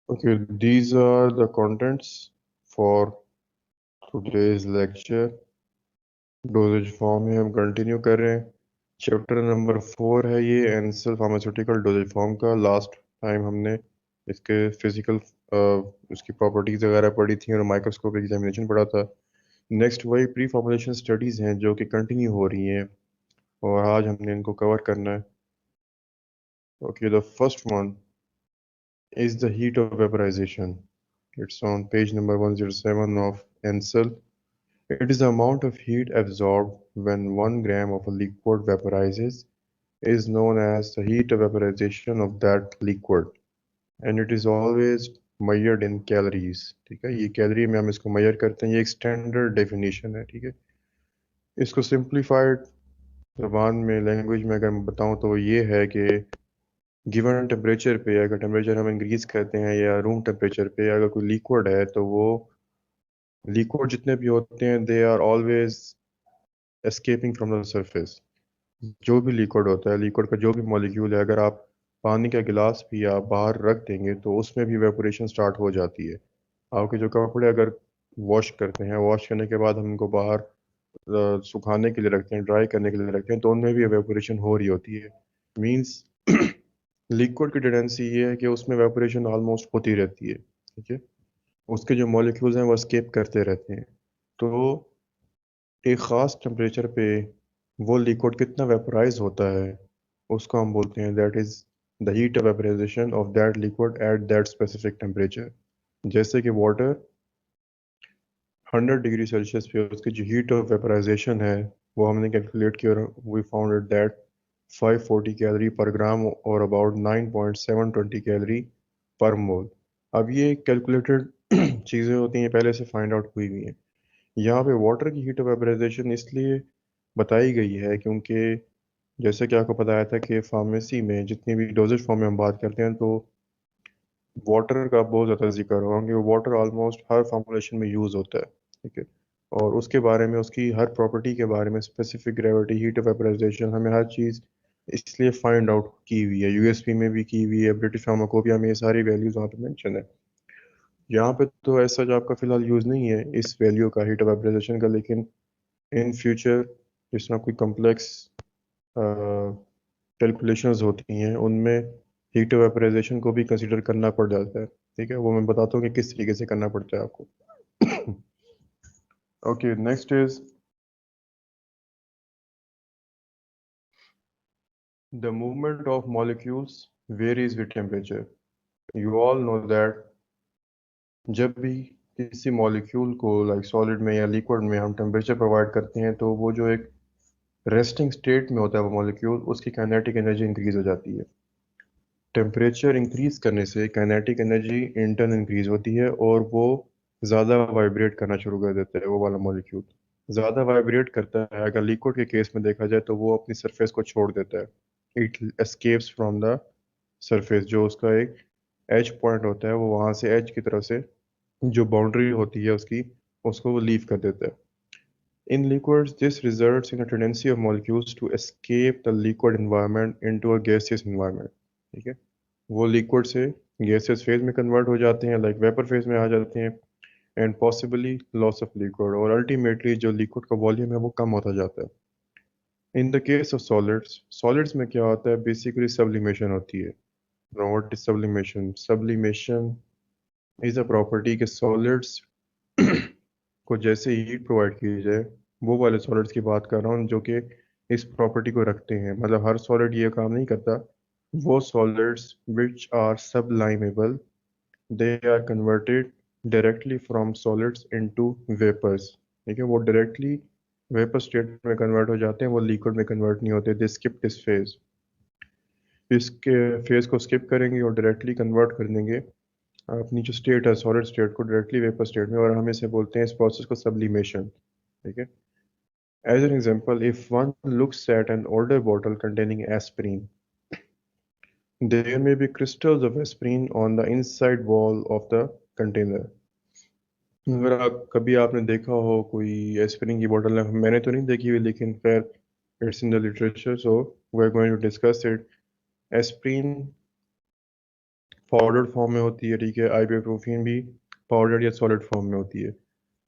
Okay, these are the contents for today's lecture. Doses form में हम continue कर रहे हैं। चैप्टर नंबर 4 है ये, एंसल फार्मास्यूटिकल डोजेज फॉर्म का। लास्ट टाइम हमने इसके फिजिकल उसकी प्रॉपर्टीज वगैरह पढ़ी थी और माइक्रोस्कोप एग्जामिनेशन पढ़ा था। नेक्स्ट वही प्री फॉर्मुलेशन स्टडीज़ हैं जो कि कंटिन्यू हो रही हैं और आज हमने इनको कवर करना है। Okay, the first one is the heat of vaporization. It's on page number 107 of Ansel. It is the amount of heat absorbed when 1 gram of a liquid vaporizes is known as the heat of vaporization of that liquid, and it is always measured in calories। ठीक है, ये calorie में हम इसको major करते हैं। ये एक स्टैंडर्ड डेफिनेशन है। ठीक है, इसको सिंप्लीफाइड जबान में, लैंग्वेज में अगर मैं बताऊं तो ये है कि गिवन टेम्परेचर पे, अगर टेम्परेचर हम इंक्रीज करते हैं या रूम टेम्परेचर पे अगर कोई लिक्विड है तो वो लिक्विड जितने भी होते हैं they are always escaping from the surface. जो भी लिक्विड होता है, लिक्विड का जो भी मॉलिक्यूल है, अगर आप पानी का गिलास भी आप बाहर रख देंगे तो उसमें भी वेपोरेशन स्टार्ट हो जाती है। आपके जो कपड़े अगर वॉश करते हैं, वॉश करने के बाद हम उनको बाहर सुखाने के लिए रखते हैं, ड्राई करने के लिए रखते हैं, तो उनमें भी वेपोरेशन हो रही होती है। मींस लिक्विड की टेंडेंसी ये है कि उसमें वेपोरेशन ऑलमोस्ट होती रहती है। ठीक है, उसके जो मॉलिक्यूल्स हैं वो स्केप करते रहते हैं। तो एक ख़ास टेम्परेचर पे वो लिक्विड कितना वेपोराइज होता है उसको हम बोलते हैं that is the heat of vaporisation of that liquid at that specific temperature. जैसे कि वाटर 100 डिग्री सेल्सियस पे उसकी जो हीट ऑफ वेपोराइजेशन है वो हमने कैलकुलेट किया और we found it that 540 calorie per gram और अबाउट 9.720 कैलोरी पर मोल। अब ये कैलकुलेटेड चीज़ें होती हैं, पहले से फाइंड आउट हुई हुई हैं। यहाँ पे वाटर की हीट ऑफ वेपोराइजेशन इसलिए बताई गई है क्योंकि जैसे कि आपको बताया था कि फार्मेसी में जितनी भी डोजेज फॉर्म में हम बात करते हैं तो वाटर का बहुत ज़्यादा जिक्र होगा क्योंकि वाटर ऑलमोस्ट हर फॉर्मुलेशन में यूज़ होता है। ठीक है, और उसके बारे में, उसकी हर प्रॉपर्टी के बारे में, specific gravity, heat of vaporisation, हमें हर चीज़ इसलिए फाइंड आउट की हुई है। यूएसपी में भी की हुई है, ब्रिटिश फार्माकोपिया में ये सारी वैल्यूज़ वहाँ पे मेंशन है। यहाँ पे तो ऐसा जो आपका फ़िलहाल यूज़ नहीं है इस वैल्यू का, हीट ऑफ वेपोराइजेशन का, लेकिन इन फ्यूचर जिस तरह कोई कम्प्लेक्स कैलकुलेशंस होती हैं उनमें हीट वेपराइजेशन को भी कंसिडर करना पड़ जाता है। ठीक है, वो मैं बताता हूँ कि किस तरीके से करना पड़ता है आपको। Okay, next is the movement of molecules varies with temperature. You all know that जब भी किसी मॉलिक्यूल को लाइक सॉलिड में या लिक्विड में हम टेम्परेचर प्रोवाइड करते हैं तो वो जो एक रेस्टिंग स्टेट में होता है वो मॉलिक्यूल, उसकी काइनेटिक एनर्जी इंक्रीज हो जाती है। टेम्परेचर इंक्रीज करने से kinetic energy in turn increase होती है और वो ज़्यादा वाइब्रेट करना शुरू कर देता है। वो वाला मॉलिक्यूल ज़्यादा वाइब्रेट करता है। अगर लिक्विड के केस में देखा जाए तो वो अपनी सरफेस को छोड़ देता है। It escapes from the surface. जो उसका एक एज पॉइंट होता है वो वहाँ से एज की तरफ से जो बाउंड्री होती है उसकी, उसको वो लीव कर देता है। In liquids, this results in a tendency of molecules to escape the liquid environment into a gaseous environment। ठीक है, वो लिक्विड से गैसेस फेज में कन्वर्ट हो जाते हैं, लाइक वेपर फेज में आ जाते हैं, and possibly loss of liquid, और अल्टीमेटली जो लिक्विड का वॉल्यूम है वो कम होता जाता है। In the case of solids, solids में क्या होता है, बेसिकली सब्लिमेशन होती है। What is sublimation? Sublimation is a property के सॉलिड्स को जैसे हीट प्रोवाइड की जाए, वो वाले सॉलिड्स की बात कर रहा हूँ जो कि इस प्रॉपर्टी को रखते हैं। मतलब हर सॉलिड ये काम नहीं करता। वो solids which are sublimable, they are converted directly from solids into vapours. ठीक है, वो डायरेक्टली वेपर स्टेट में कन्वर्ट हो जाते हैं, वो लिक्विड में कन्वर्ट नहीं होते। They skip this phase. इसके फेज को स्किप करेंगे और डायरेक्टली कन्वर्ट कर देंगे अपनी जो स्टेट है सॉलिड स्टेट को डायरेक्टली वेपर स्टेट में, और हम इसे बोलते हैं इस प्रोसेस को सब्लिमेशन। ठीक है, as an example, if one looks at an older bottle containing aspirin, there may be crystals of aspirin on the inside wall of the container। अगर आप कभी आपने देखा हो कोई एस्पिरिन की बोतल, मैंने तो नहीं देखी हुई लेकिन खैर it's in the literature, so we are going to discuss it. Aspirin powdered form में होती है, ठीक है। आइबुप्रोफेन भी पाउडर्ड या सॉलिड फॉर्म में होती है।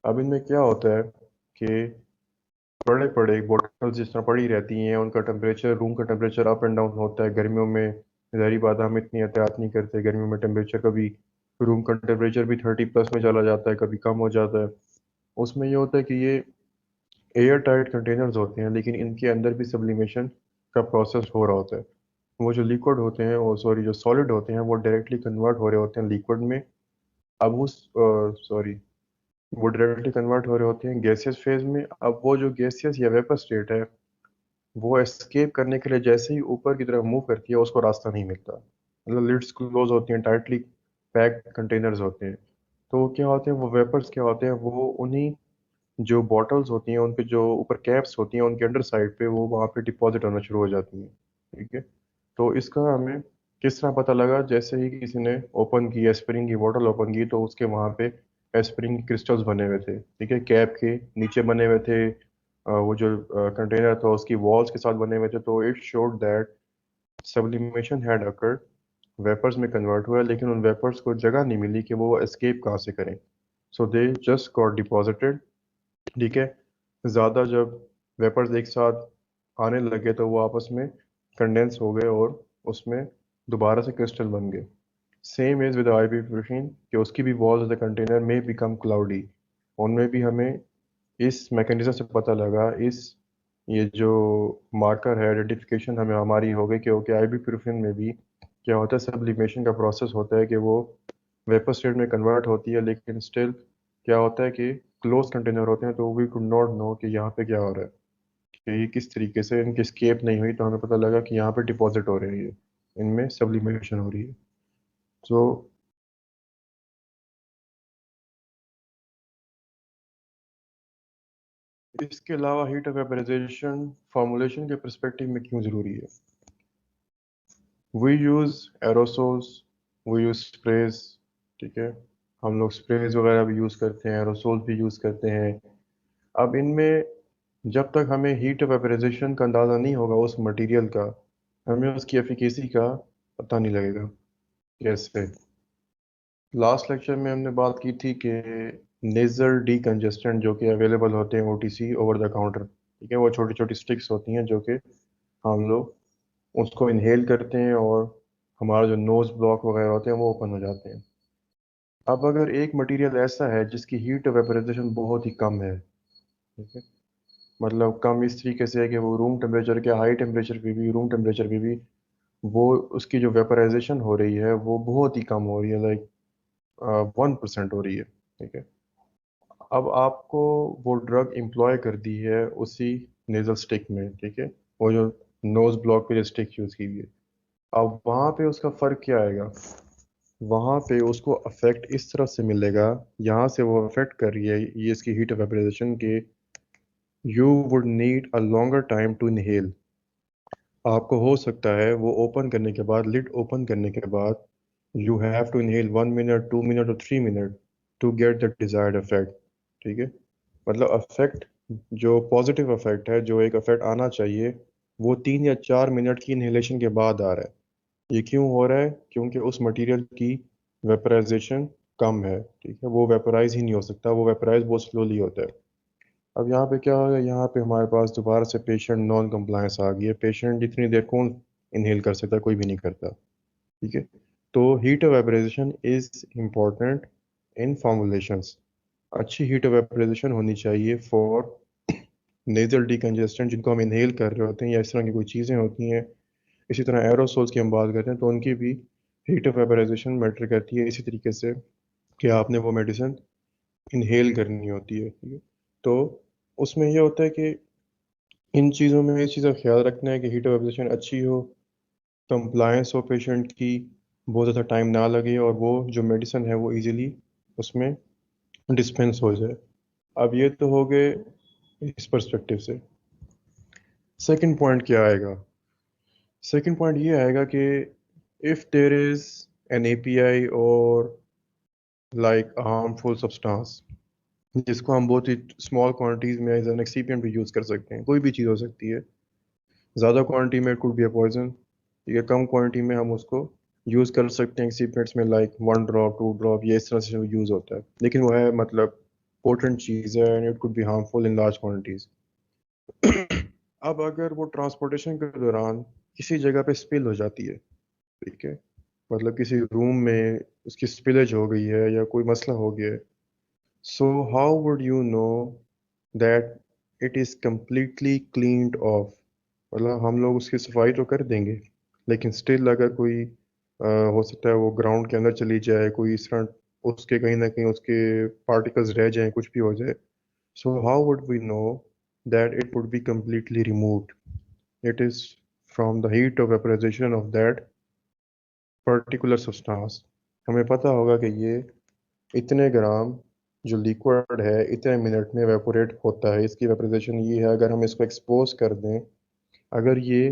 अब इनमें क्या होता है कि बड़े बड़े बोतल जिस तरह पड़ी रहती हैं, उनका टेम्परेचर, रूम का टेम्परेचर अप एंड डाउन होता है। गर्मियों में ज़ाहिर बात है, हम इतनी एहतियात नहीं करते। गर्मियों में टेम्परेचर कभी रूम का टेम्परेचर भी 30+ में चला जाता है, कभी कम हो जाता है। उसमें ये होता है कि ये एयर टाइट कंटेनर्स होते हैं, लेकिन इनके अंदर भी सब्लिमेशन का प्रोसेस हो रहा होता है। वो जो लिक्विड होते हैं, वो सॉरी जो सॉलिड होते हैं, वो डायरेक्टली कन्वर्ट हो रहे होते हैं लिक्विड में। अब उस सॉरी वो डायरेक्टली कन्वर्ट हो रहे होते हैं गैसियस फेज में। अब वो जो गैसियस या वेपर स्टेट है, वो एस्केप करने के लिए जैसे ही ऊपर की तरफ मूव करती है, उसको रास्ता नहीं मिलता। मतलब लिड्स क्लोज होती हैं, टाइटली पैक्ड कंटेनर्स होते हैं। तो क्या होते हैं वो वेपर्स, क्या होते हैं वो उन्हीं जो बॉटल्स होती हैं, उनके जो ऊपर कैप्स होती हैं, उनके अंडर साइड पे वो वहाँ पे डिपॉजिट होना शुरू हो जाती हैं, ठीक है। तो इसका हमें किस तरह पता लगा? जैसे ही किसी ने ओपन की, एस्पिरिन की बोतल ओपन की, तो उसके वहाँ पे एस्पिरिन के क्रिस्टल्स बने हुए थे, ठीक है, कैप के नीचे बने हुए थे। वो जो कंटेनर था उसकी वॉल्स के साथ बने हुए थे। तो it showed that sublimation had occurred, vapours में कन्वर्ट हुआ है, लेकिन उन वेपर्स को जगह नहीं मिली कि वो एस्केप कहाँ से करें। सो दे जस्ट गॉट डिपॉजिटेड, ठीक है। ज़्यादा जब वेपर्स एक साथ आने लगे तो वो आपस में कंडेंस हो गए और उसमें दोबारा से क्रिस्टल बन गए। सेम इज़ विद आईबुप्रोफेन कि उसकी भी वॉल्स ऑफ द कंटेनर में बिकम क्लाउडी। उनमें भी हमें इस मैकेनिज्म से पता लगा, इस ये जो मार्कर है, आइडेंटिफिकेशन हमें हमारी हो गई कि ओके, आईबुप्रोफेन में भी क्या होता है, सब्लिमेशन का प्रोसेस होता है कि वो वेपर स्टेट में कन्वर्ट होती है, लेकिन स्टिल क्या होता है कि क्लोज कंटेनर होते हैं, तो वी कुड नॉट नो कि यहाँ पे क्या हो रहा है, कि ये किस तरीके से इनकी स्केप नहीं हुई। तो हमें पता लगा कि यहाँ पे डिपॉजिट हो रही है, इनमें सब्लिमेशन हो रही है। सो इसके अलावा हीट ऑफ वेपराइजेशन फॉर्मुलेशन के परस्पेक्टिव में क्यों ज़रूरी है? We use aerosols, we use sprays, ठीक है। हम लोग स्प्रेज वगैरह भी यूज़ करते हैं, एरोसोल्स भी यूज़ करते हैं। अब इनमें जब तक हमें हीट ऑफ वेपराइजेशन का अंदाज़ा नहीं होगा उस मटेरियल का, हमें उसकी एफिकेसी का पता नहीं लगेगा। कैसे? लास्ट लेक्चर में हमने बात की थी कि नेजल डीकंजेस्टेंट जो कि अवेलेबल होते हैं ओटीसी, ओवर द काउंटर, ठीक है, वो छोटी छोटी स्टिक्स होती हैं जो कि हम लोग उसको इनहेल करते हैं और हमारा जो नोज ब्लॉक वगैरह होते हैं वो ओपन हो जाते हैं। अब अगर एक मटेरियल ऐसा है जिसकी हीट वेपराइजेशन बहुत ही कम है, ठीक है, मतलब कम इस तरीके से है कि वो रूम टेम्परेचर के, हाई टेम्परेचर पे भी, रूम टेम्परेचर पे भी वो उसकी जो वेपराइजेशन हो रही है वो बहुत ही कम हो रही है, लाइक 1% हो रही है, ठीक है। अब आपको वो ड्रग एम्प्लॉय कर दी है उसी नेजल स्टिक में, ठीक है, वो जो नोज ब्लॉक पे जो स्टिक यूज़ की हुई है। अब वहाँ पे उसका फ़र्क क्या आएगा? वहाँ पे उसको अफेक्ट इस तरह से मिलेगा, यहाँ से वो अफेक्ट कर रही है ये इसकी हीट वेपराइजेशन के, you would need a longer time to inhale. आपको हो सकता है वो ओपन करने के बाद, लिड ओपन करने के बाद, you have to inhale 1 minute, 2 minute और 3 minute to get the desired effect, ठीक है। मतलब अफेक्ट, जो पॉजिटिव अफेक्ट है, जो एक अफेक्ट आना चाहिए, वो 3 या 4 मिनट की इनहेलेशन के बाद आ रहा है। ये क्यों हो रहा है? क्योंकि उस मटेरियल की वेपराइजेशन कम है, ठीक है, वो वेपराइज ही नहीं हो सकता, वो वेपराइज बहुत स्लोली होता है। अब यहाँ पे क्या होगा, यहाँ पे हमारे पास दोबारा से पेशेंट नॉन कंप्लायंस आ गई है। पेशेंट जितनी देर कौन इनहेल कर सकता है? कोई भी नहीं करता, ठीक है। तो heat of vaporisation is important in formulations. अच्छी हीट ऑफ वेपराइजेशन होनी चाहिए फॉर नेजल डिकंजेस्टेंट जिनको हम इनहेल कर रहे होते हैं, या इस तरह की कोई चीज़ें होती हैं। इसी तरह एरोसोल्स की हम बात करते हैं तो उनकी भी हीट ऑफ वेपराइजेशन मैटर करती है, इसी तरीके से कि आपने वो मेडिसिन इनहेल करनी होती है, ठीक है। तो उसमें यह होता है कि इन चीज़ों में इस चीज़ का ख्याल रखना है कि हीट ऑफ वेपराइजेशन अच्छी हो, कंप्लायंस हो पेशेंट की, बहुत ज़्यादा टाइम ना लगे, और वो जो मेडिसिन है वो इजीली उसमें डिस्पेंस हो जाए। अब ये तो हो गए इस पर्सपेक्टिव से। सेकंड पॉइंट क्या आएगा? सेकंड पॉइंट ये आएगा कि if there is an API और लाइक हार्मफुल सब्सटेंस, जिसको हम बहुत ही स्मॉल क्वांटिटीज में एज एन एक्सीपिएंट भी यूज़ कर सकते हैं, कोई भी चीज़ हो सकती है। ज़्यादा क्वांटिटी में it could be a poison, ठीक है, कम क्वांटिटी में हम उसको यूज़ कर सकते हैं एक्सीपिएंट्स में, लाइक 1 ड्रॉप 2 ड्रॉप, ये इस तरह से यूज़ होता है, लेकिन वो है मतलब पोटेंट चीज़ है and it could be harmful in large quantities. अब अगर वो ट्रांसपोर्टेशन के दौरान किसी जगह पे स्पिल हो जाती है, ठीक है, मतलब किसी रूम में उसकी स्पिलेज हो गई है या कोई मसला हो गया है, सो how would you know that it is completely cleaned of? मतलब हम लोग उसकी सफाई तो कर देंगे, लेकिन स्टिल अगर कोई हो सकता है वो ग्राउंड के अंदर चली जाए, कोई इस तरह उसके कहीं ना कहीं उसके पार्टिकल्स रह जाएं, कुछ भी हो जाए, so how would we know that it would be completely removed? It is from the heat of vaporization of that particular substance. हमें पता होगा कि ये इतने ग्राम जो लिक्विड है इतने मिनट में वेपोरेट होता है, इसकी वेपोराइजेशन ये है। अगर हम इसको एक्सपोज कर दें, अगर ये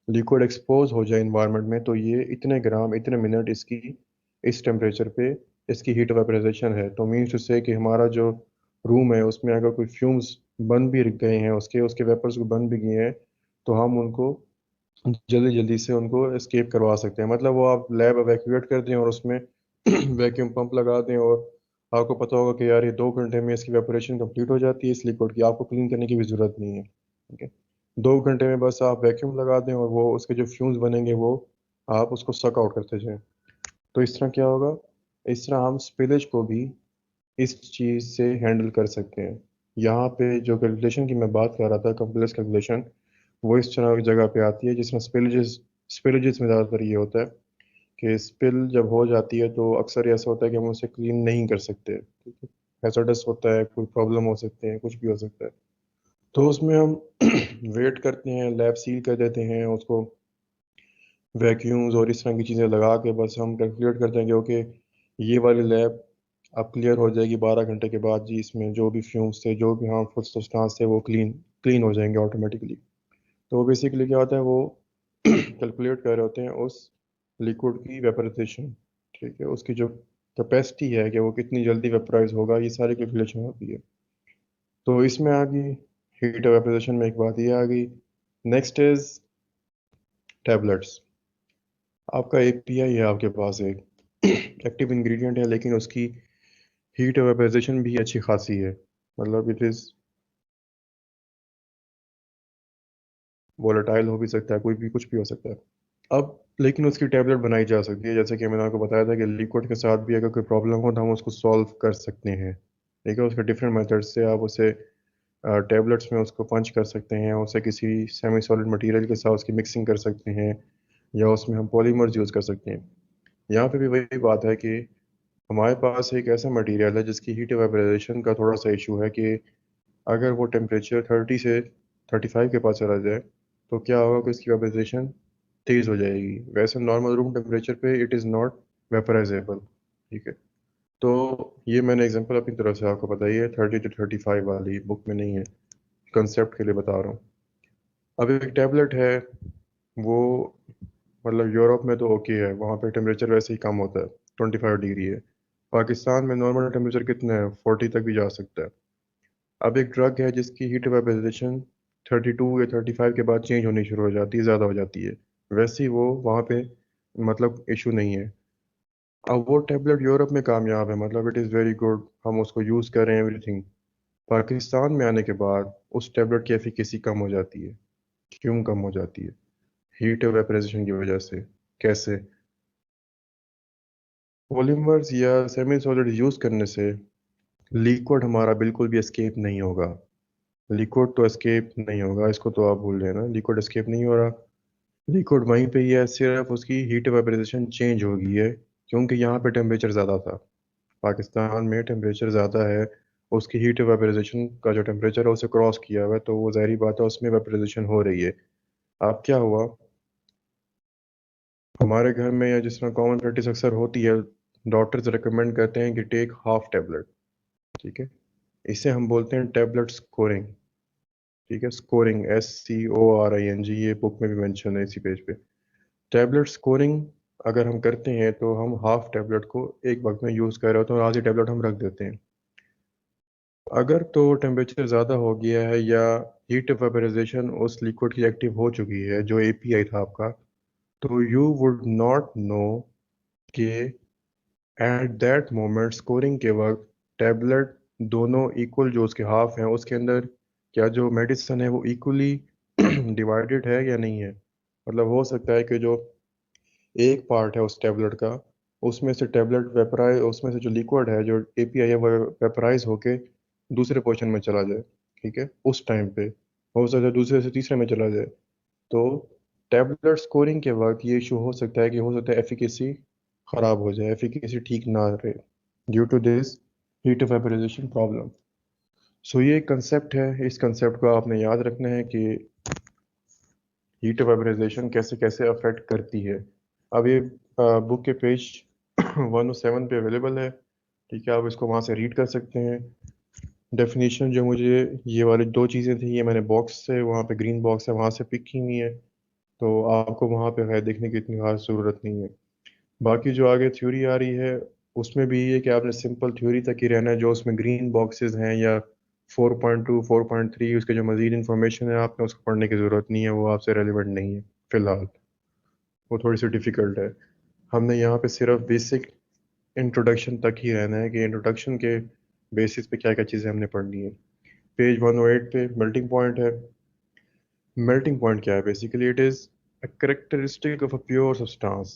लिक्विड एक्सपोज हो जाए इन्वायरमेंट में, तो ये इतने ग्राम इतने मिनट इसकी इस टेम्परेचर पे इसकी हीट वेपोराइजेशन है। तो मीन्स टू से कि हमारा जो रूम है उसमें अगर कोई फ्यूम्स बन भी गए हैं, उसके उसके वेपर्स को बन भी गए हैं, तो हम उनको जल्दी जल्दी से उनको एस्केप करवा सकते हैं। मतलब वो आप लैब एवैक्यूएट कर दें और उसमें वैक्यूम पंप लगा दें, और आपको पता होगा कि यार ये 2 घंटे में इसकी वेपोरेशन कंप्लीट हो जाती है इस लिक्विड की, आपको क्लीन करने की भी ज़रूरत नहीं है। ठीक है, 2 घंटे में बस आप वैक्यूम लगा दें और वो उसके जो फ्यूम्स बनेंगे वो आप उसको सक आउट करते जाएं। तो इस तरह क्या होगा, इस तरह हम स्पिलेज को भी इस चीज़ से हैंडल कर सकते हैं। यहाँ पे जो कैलकुलेशन की मैं बात कर रहा था, कम्प्लेक्स कैलकुलेशन, वो इस तरह की जगह पे आती है जिसमें स्पिलेजेस स्पिलेजेस में ज़्यादातर ये होता है कि स्पिल जब हो जाती है तो अक्सर ऐसा होता है कि हम उसे क्लीन नहीं कर सकते, ठीक है, हैज़ार्डस होता है, कोई प्रॉब्लम हो सकते हैं, कुछ भी हो सकता है। तो उसमें हम वेट करते हैं, लैब सील कर देते हैं उसको, वैक्यूम्स और इस तरह की चीज़ें लगा के बस हम कैलकुलेट करते हैं कि ओके ये वाली लैब अब क्लियर हो जाएगी 12 घंटे के बाद जी, इसमें जो भी फ्यूम्स थे, जो भी हार्मफुल सब्सटेंस थे, वो क्लीन क्लीन हो जाएंगे ऑटोमेटिकली। तो बेसिकली क्या होता है, वो कैलकुलेट कर रहे होते हैं उस लिक्विड की वेपराइजेशन, ठीक है, उसकी जो कैपेसिटी है कि वो कितनी जल्दी वेपराइज होगा, ये सारी कैलकुलेशन होती है। तो इसमें आ गई हीट वेपराइजेशन में, एक बात ये आ गई। Next is tablets. आपका एपीआई है आपके पास, एक एक्टिव इंग्रेडिएंट है, लेकिन उसकी हीट वेपराइजेशन भी अच्छी खासी है, मतलब इट इज़ वोलेटाइल हो भी सकता है, कोई भी कुछ भी हो सकता है। अब लेकिन उसकी टैबलेट बनाई जा सकती है, जैसे कि मैंने आपको बताया था कि लिक्विड के साथ भी अगर कोई प्रॉब्लम हो तो हम उसको सॉल्व कर सकते हैं। ठीक है, उसके डिफरेंट मेथड से आप उसे टैबलेट्स में उसको पंच कर सकते हैं, उसे किसी सेमी सॉलिड मटेरियल के साथ उसकी मिक्सिंग कर सकते हैं, या उसमें हम पॉलीमर्स यूज़ कर सकते हैं। यहाँ पे भी वही बात है कि हमारे पास एक ऐसा मटेरियल है जिसकी हीट वेपराइजेशन का थोड़ा सा इशू है कि अगर वो टेम्परेचर 30 से 35 के पास चला जाए तो क्या होगा कि उसकी वेपराइजेशन तेज़ हो जाएगी। वैसे नॉर्मल रूम टेम्परेचर पे इट इज़ नॉट वेपराइजेबल। ठीक है, तो ये मैंने एग्जांपल अपनी तरफ से आपको बताई है, 30 to 35 वाली, बुक में नहीं है, कंसेप्ट के लिए बता रहा हूँ। अब एक टैबलेट है, वो मतलब यूरोप में तो ओके है, वहाँ पे टेम्परेचर वैसे ही कम होता है, 25 डिग्री है। पाकिस्तान में नॉर्मल टेम्परेचर कितना है, 40 तक भी जा सकता है। अब एक ड्रग है जिसकी हीट वेपराइजेशन 32 या 35 के बाद चेंज होनी शुरू हो जाती है, ज़्यादा हो जाती है, वैसे ही वो वहाँ पे मतलब इशू नहीं है। अब वो टैबलेट यूरोप में कामयाब है, मतलब इट इज़ वेरी गुड, हम उसको यूज़ कर रहे हैं एवरीथिंग। पाकिस्तान में आने के बाद उस टैबलेट की एफिकेसी कम हो जाती है। क्यों कम हो जाती है? हीट वेपराइजेशन की वजह से। कैसे? पॉलीमर्स या सेमी सॉलिड यूज़ करने से लिक्विड हमारा बिल्कुल भी एस्केप नहीं होगा। लिक्विड तो एस्केप नहीं होगा, इसको तो आप भूल लेना, लिक्विड एस्केप नहीं हो रहा। लिक्विड वहीं पे ही है, सिर्फ उसकी हीट वेपराइजेशन चेंज हो गई है, क्योंकि यहाँ पे टेम्परेचर ज़्यादा था। पाकिस्तान में टेम्परेचर ज़्यादा है, उसकी हीट वेपराइजेशन का जो टेम्परेचर है उसे क्रॉस किया हुआ है, तो वो ज़ाहिर बात है उसमें वेपराइजेशन हो रही है। अब क्या हुआ, हमारे घर में या जिस तरह कॉमन प्रैक्टिस अक्सर होती है, डॉक्टर्स रिकमेंड करते हैं कि टेक हाफ टैबलेट। ठीक है, इसे हम बोलते हैं टैबलेट स्कोरिंग। ठीक है, स्कोरिंग, SCORING, ये बुक में भी मेंशन है इसी पेज पे। टैबलेट स्कोरिंग अगर हम करते हैं तो हम हाफ टैबलेट को एक वक्त में यूज़ कर रहे होते हैं और आधी टैबलेट हम रख देते हैं। अगर तो टेम्परेचर ज़्यादा हो गया है या हीट वेपराइजेशन उस लिक्विड की एक्टिव हो चुकी है जो API था आपका, तो यू वुड नॉट नो कि एट दैट मोमेंट स्कोरिंग के वक्त टैबलेट दोनों इक्वल जो उसके हाफ हैं उसके अंदर क्या जो मेडिसिन है वो इक्वली डिवाइडेड है या नहीं है। मतलब हो सकता है कि जो एक पार्ट है उस टैबलेट का, उसमें से टैबलेट वेपराइज, उसमें से जो लिक्विड है जो एपीआई है वो वेपराइज होके दूसरे पोर्शन में चला जाए। ठीक है, उस टाइम पे हो सकता है दूसरे से तीसरे में चला जाए। तो टैबलेट स्कोरिंग के वक्त ये इशू हो सकता है कि हो सकता है एफिकेसी खराब हो जाए, एफिकेसी ठीक ना रहे due to this heat vaporisation problem. So ये कंसेप्ट है, इस कंसेप्ट को आपने याद रखना है कि हीट वेपराइजेशन कैसे कैसे अफेक्ट करती है। अब ये बुक के पेज 107 पे अवेलेबल है। ठीक है, आप इसको वहाँ से रीड कर सकते हैं। डेफिनेशन जो मुझे ये वाली दो चीज़ें थी ये मैंने बॉक्स से, वहाँ पे ग्रीन बॉक्स है वहाँ से पिक की हुई है, तो आपको वहाँ पे है देखने की इतनी खास ज़रूरत नहीं है। बाकी जो आगे थ्योरी आ रही है उसमें भी ये कि आपने सिंपल थ्योरी तक ही रहना है, जो उसमें ग्रीन बॉक्सेस हैं या 4.2 4.3 उसके जो मज़ीद इंफॉर्मेशन है आपने उसको पढ़ने की ज़रूरत नहीं है, वो आपसे रेलिवेंट नहीं है फ़िलहाल, वो थोड़ी सी डिफ़िकल्ट है। हमने यहाँ पे सिर्फ बेसिक इंट्रोडक्शन तक ही रहना है कि इंट्रोडक्शन के बेसिस पे क्या क्या चीज़ें हमने पढ़नी है। पेज 108 पे मेल्टिंग पॉइंट है। मेल्टिंग पॉइंट क्या है? Basically it is a characteristic of a pure substance.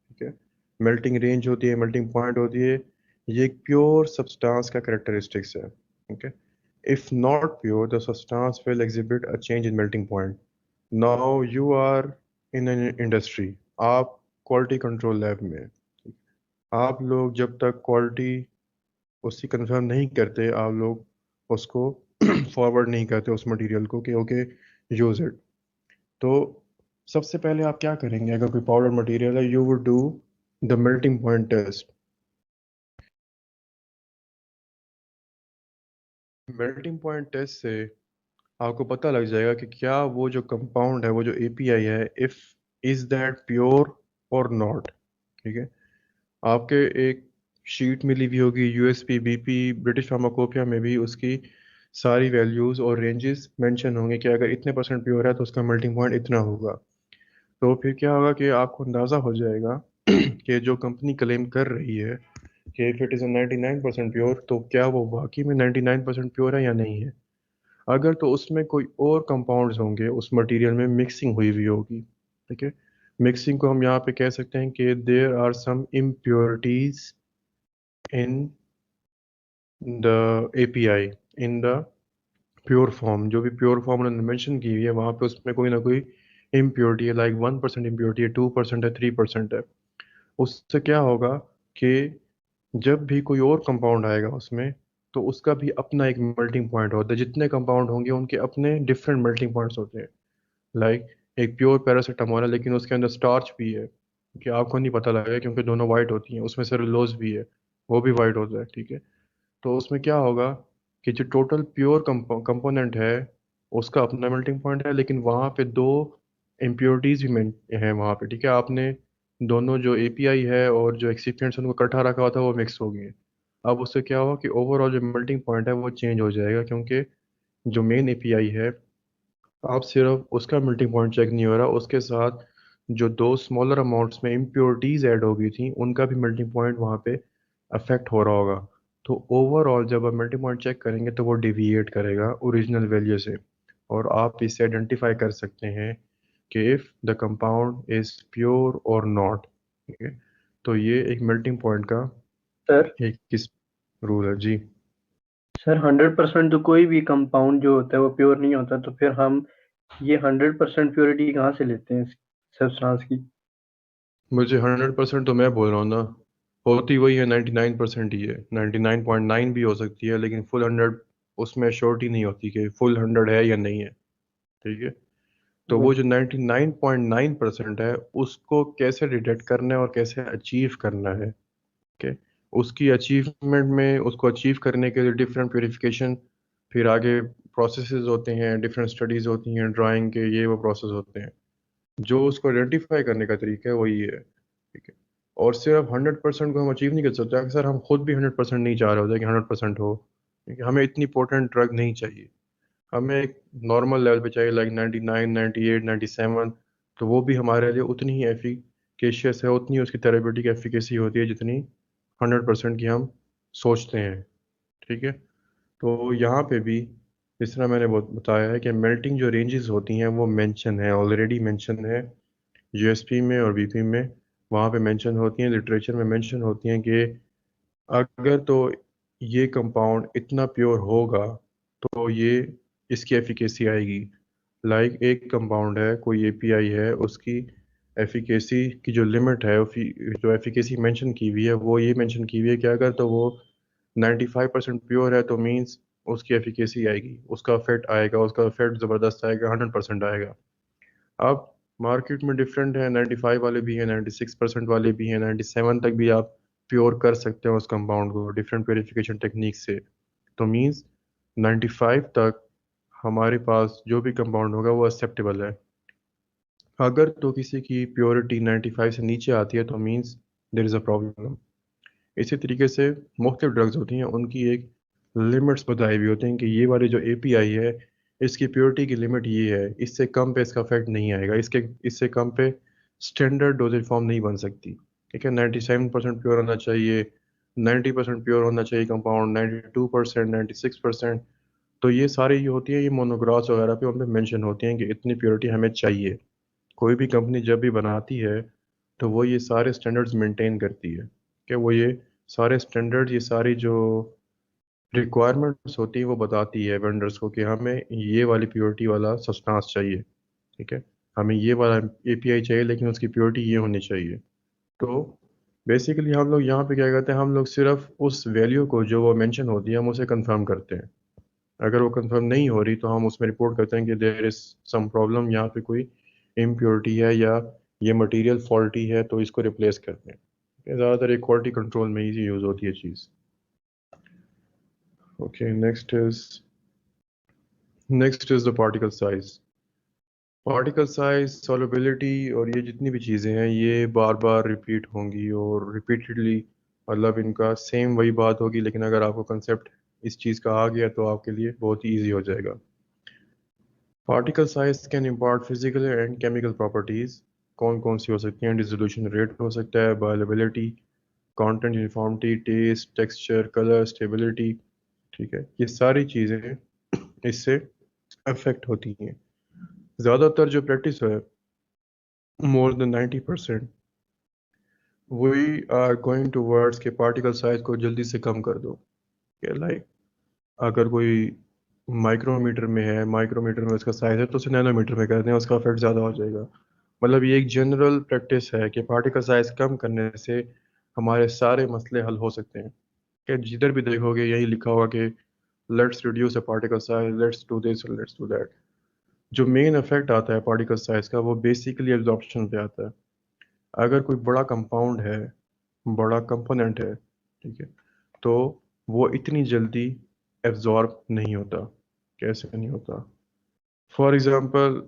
ठीक है, मेल्टिंग रेंज होती है, मेल्टिंग पॉइंट होती है, ये एक प्योर सब्सटेंस का करेक्टरिस्टिक्स है। ठीक है, if not pure the substance will exhibit a change in melting point. Now you are in an industry, आप क्वालिटी कंट्रोल लैब में हैं। आप लोग जब तक क्वालिटी उसकी कंफर्म नहीं करते, आप लोग उसको फॉरवर्ड नहीं करते उस मटेरियल को कि ओके यूज इट। तो सबसे पहले आप क्या करेंगे? अगर कोई पाउडर मटेरियल है, you would do the melting point test. Melting point test से आपको पता लग जाएगा कि क्या वो जो कंपाउंड है, वो जो एपीआई है, इफ इज दैट प्योर और नॉट। ठीक है, आपके एक शीट मिली हुई होगी यूएसपी बीपी ब्रिटिश फार्माकोपिया में भी, उसकी सारी वैल्यूज़ और रेंजेस मेंशन होंगे कि अगर इतने परसेंट प्योर है तो उसका मेल्टिंग पॉइंट इतना होगा। तो फिर क्या होगा कि आपको अंदाज़ा हो जाएगा कि जो कंपनी क्लेम कर रही है कि इफ़ इट इज़ 99% प्योर, तो क्या वो वाकई में 99% प्योर है या नहीं है। अगर तो उसमें कोई और कंपाउंड्स होंगे उस मटेरियल में, मिक्सिंग हुई हुई होगी। ठीक है, मिक्सिंग को हम यहाँ पे कह सकते हैं कि there are some impurities in the API in the pure form. जो भी प्योर फॉर्म उन्होंने मेंशन की हुई है वहाँ पे उसमें कोई ना कोई इम्प्योरिटी है, लाइक 1% इम्प्योरिटी है, 2% है, 3% है। उससे क्या होगा कि जब भी कोई और कंपाउंड आएगा उसमें, तो उसका भी अपना एक मेल्टिंग पॉइंट होता है। जितने कंपाउंड होंगे उनके अपने डिफरेंट मेल्टिंग पॉइंट्स होते हैं। लाइक एक प्योर पैरासीटामोल है लेकिन उसके अंदर स्टार्च भी है, कि आपको नहीं पता लगेगा क्योंकि दोनों वाइट होती हैं। उसमें सेलुलोज भी है, वो भी वाइट होता है। ठीक है, तो उसमें क्या होगा कि जो टोटल प्योर कंपोनेंट है उसका अपना मेल्टिंग पॉइंट है, लेकिन वहाँ पे दो इम्प्योरिटीज भी हैं वहाँ पे। ठीक है, आपने दोनों जो एपीआई है और जो एक्सिपिएंट्स उनको इकट्ठा रखा हुआ था वो मिक्स हो गए। अब उससे क्या होगा कि ओवरऑल जो मेल्टिंग पॉइंट है वो चेंज हो जाएगा, क्योंकि जो मेन एपीआई है, आप सिर्फ उसका मेल्टिंग पॉइंट चेक नहीं हो रहा, उसके साथ जो दो स्मॉलर अमाउंट्स में इम्प्योरिटीज ऐड हो गई थी उनका भी मेल्टिंग पॉइंट वहाँ पे अफेक्ट हो रहा होगा। तो ओवरऑल जब आप मेल्टिंग पॉइंट चेक करेंगे तो वो डिविएट करेगा ओरिजिनल वैल्यू से, और आप इससे आइडेंटिफाई कर सकते हैं कि if the compound is pure और नॉट। ठीक है, तो ये एक मेल्टिंग पॉइंट का सर एक किस रूल है जी। सर 100% तो कोई भी कंपाउंड जो होता है वो प्योर नहीं होता, तो फिर हम ये 100% प्योरिटी कहाँ से लेते हैं सब्सटेंस की? मुझे 100% तो मैं बोल रहा हूँ ना, होती वही है, 99% ही है, 99.9 भी हो सकती है, लेकिन फुल 100 उसमें श्योरिटी नहीं होती कि फुल 100 है या नहीं है। ठीक है, तो वो जो 99.9% है उसको कैसे डिटेक्ट करना है और कैसे अचीव करना है। ओके, उसकी अचीवमेंट में, उसको अचीव करने के लिए डिफरेंट प्योरिफिकेशन, फिर आगे प्रोसेसेस होते हैं, डिफरेंट स्टडीज होती हैं ड्राइंग के, ये वो प्रोसेस होते हैं। जो उसको आइडेंटिफाई करने का तरीका है वही है। ठीक है, और सिर्फ 100% को हम अचीव नहीं कर सकते, अक्सर हम खुद भी 100% नहीं चाह रहे होते कि 100% हो। ठीक है, हमें इतनी पोटेंट ड्रग नहीं चाहिए, हमें एक नॉर्मल लेवल पे चाहिए, लाइक 99 98 97। तो वो भी हमारे लिए उतनी ही एफिकेशियस है उतनी उसकी थेरेप्यूटिक एफिकेसी होती है जितनी 100% की हम सोचते हैं। ठीक है। तो यहाँ पे भी जिस तरह मैंने बताया है कि मेल्टिंग जो रेंजेस होती हैं वो मेंशन है, ऑलरेडी मेंशन है यूएसपी में और बीपी में। वहाँ पे मेंशन होती हैं, लिटरेचर में मेंशन होती हैं कि अगर तो ये कंपाउंड इतना प्योर होगा तो ये इसकी एफिकेसी आएगी। लाइक एक कंपाउंड है, कोई एपीआई है, उसकी एफिकेसी की जो लिमिट है, जो एफिकेसी मेंशन की हुई है वो ये मेंशन की हुई है कि अगर तो वो 95% प्योर है तो मीन्स उसकी एफिकेसी आएगी, उसका इफेक्ट आएगा, उसका इफेक्ट ज़बरदस्त आएगा, 100% आएगा। अब मार्केट में डिफरेंट है, 95 वाले भी हैं, 96% वाले भी हैं, 97 तक भी आप प्योर कर सकते हो उस कंपाउंड को डिफरेंट प्योरिफिकेशन टेक्निक से। तो मीन्स 95 तक हमारे पास जो भी कंपाउंड होगा वो एक्सेप्टेबल है। अगर तो किसी की प्योरिटी 95 से नीचे आती है तो means there is a problem. इसी तरीके से मुख्तलिफ ड्रग्स होती हैं, उनकी एक लिमिट्स बताई हुई होती हैं कि ये वाली जो एपीआई है इसकी प्योरिटी की लिमिट ये है, इससे कम पे इसका इफेक्ट नहीं आएगा, इसके इससे कम पे स्टैंडर्ड डोजेज फॉर्म नहीं बन सकती। ठीक है, 97% प्योर होना चाहिए, 90% प्योर होना चाहिए कंपाउंड, 92%, 96%। तो ये सारी ये होती है, ये मोनोग्राफ्स वगैरह पे उन पे मेंशन होती हैं कि इतनी प्योरिटी हमें चाहिए। कोई भी कंपनी जब भी बनाती है तो वो ये सारे स्टैंडर्ड्स मेंटेन करती है कि वो ये सारे स्टैंडर्ड, ये सारी जो रिक्वायरमेंट्स होती है वो बताती है वेंडर्स को कि हमें ये वाली प्योरिटी वाला सब्सटेंस चाहिए। ठीक है, हमें ये वाला एपीआई चाहिए लेकिन उसकी प्योरिटी ये होनी चाहिए। तो बेसिकली हम लोग यहाँ पे क्या करते हैं, हम लोग सिर्फ उस वैल्यू को जो वो मेंशन होती है हम उसे कंफर्म करते हैं। अगर वो कंफर्म नहीं हो रही तो हम उसमें रिपोर्ट करते हैं कि देयर इज सम प्रॉब्लम, यहाँ पे कोई इम्प्योरिटी है या ये मटेरियल फॉल्टी है, तो इसको रिप्लेस करते हैं। ज़्यादातर एक क्वालिटी कंट्रोल में ही यूज़ होती है चीज़। Okay, next is the particle size. Particle size, solubility और ये जितनी भी चीज़ें हैं ये बार बार रिपीट होंगी और रिपीटेडली, मतलब इनका सेम वही बात होगी, लेकिन अगर आपको कंसेप्ट इस चीज़ का आ गया तो आपके लिए बहुत ही ईजी हो जाएगा। Particle size can impart physical and chemical properties. कौन कौन सी हो सकती हैं? डिसोल्यूशन रेट हो सकता है, bioavailability, content, uniformity, test, texture, colour, stability. ठीक है, ये सारी चीज़ें इससे अफेक्ट होती हैं। ज़्यादातर जो प्रैक्टिस है, more than 90%, we are going towards के पार्टिकल साइज को जल्दी से कम कर दो। लाइक अगर कोई माइक्रोमीटर में है, माइक्रोमीटर में उसका साइज है तो उसे नैनोमीटर में कर दें, उसका इफेक्ट ज़्यादा हो जाएगा। मतलब ये एक जनरल प्रैक्टिस है कि पार्टिकल साइज कम करने से हमारे सारे मसले हल हो सकते हैं। कि जिधर भी देखोगे यही लिखा होगा कि let's reduce a particle size, let's do this, let's do that. जो मेन इफेक्ट आता है पार्टिकल साइज का वो बेसिकली एब्जॉर्प्शन पे आता है। अगर कोई बड़ा कंपाउंड है, बड़ा कंपोनेंट है, ठीक है, तो वो इतनी जल्दी एब्जॉर्ब नहीं होता। कैसे नहीं होता? फॉर एग्जांपल,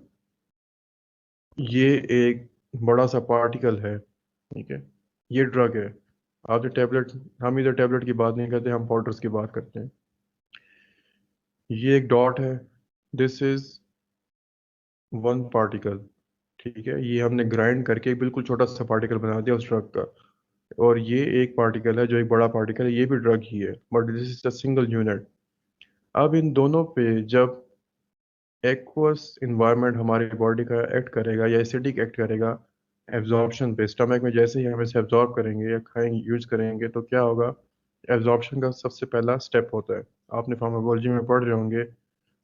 ये एक बड़ा सा पार्टिकल है, ठीक है, ये ड्रग है। आप जो टैबलेट, हम इधर टैबलेट की बात नहीं करते, हम पाउडर्स की बात करते हैं। ये एक डॉट है, दिस इज वन पार्टिकल। ठीक है, ये हमने ग्राइंड करके एक बिल्कुल छोटा सा पार्टिकल बना दिया उस ड्रग का। और ये एक पार्टिकल है जो एक बड़ा पार्टिकल है, ये भी ड्रग ही है, but this is a single unit. अब इन दोनों पे जब एक्वस इन्वायरमेंट हमारी बॉडी का एक्ट करेगा या एसिडिक एक्ट करेगा, एब्जॉर्प्शन पे, स्टमक में जैसे ही हम इसे एब्जॉर्ब करेंगे या खाएंगे, यूज करेंगे, तो क्या होगा? एब्जॉर्प्शन का सबसे पहला स्टेप होता है, आपने फार्माकोलॉजी में पढ़ रहे होंगे,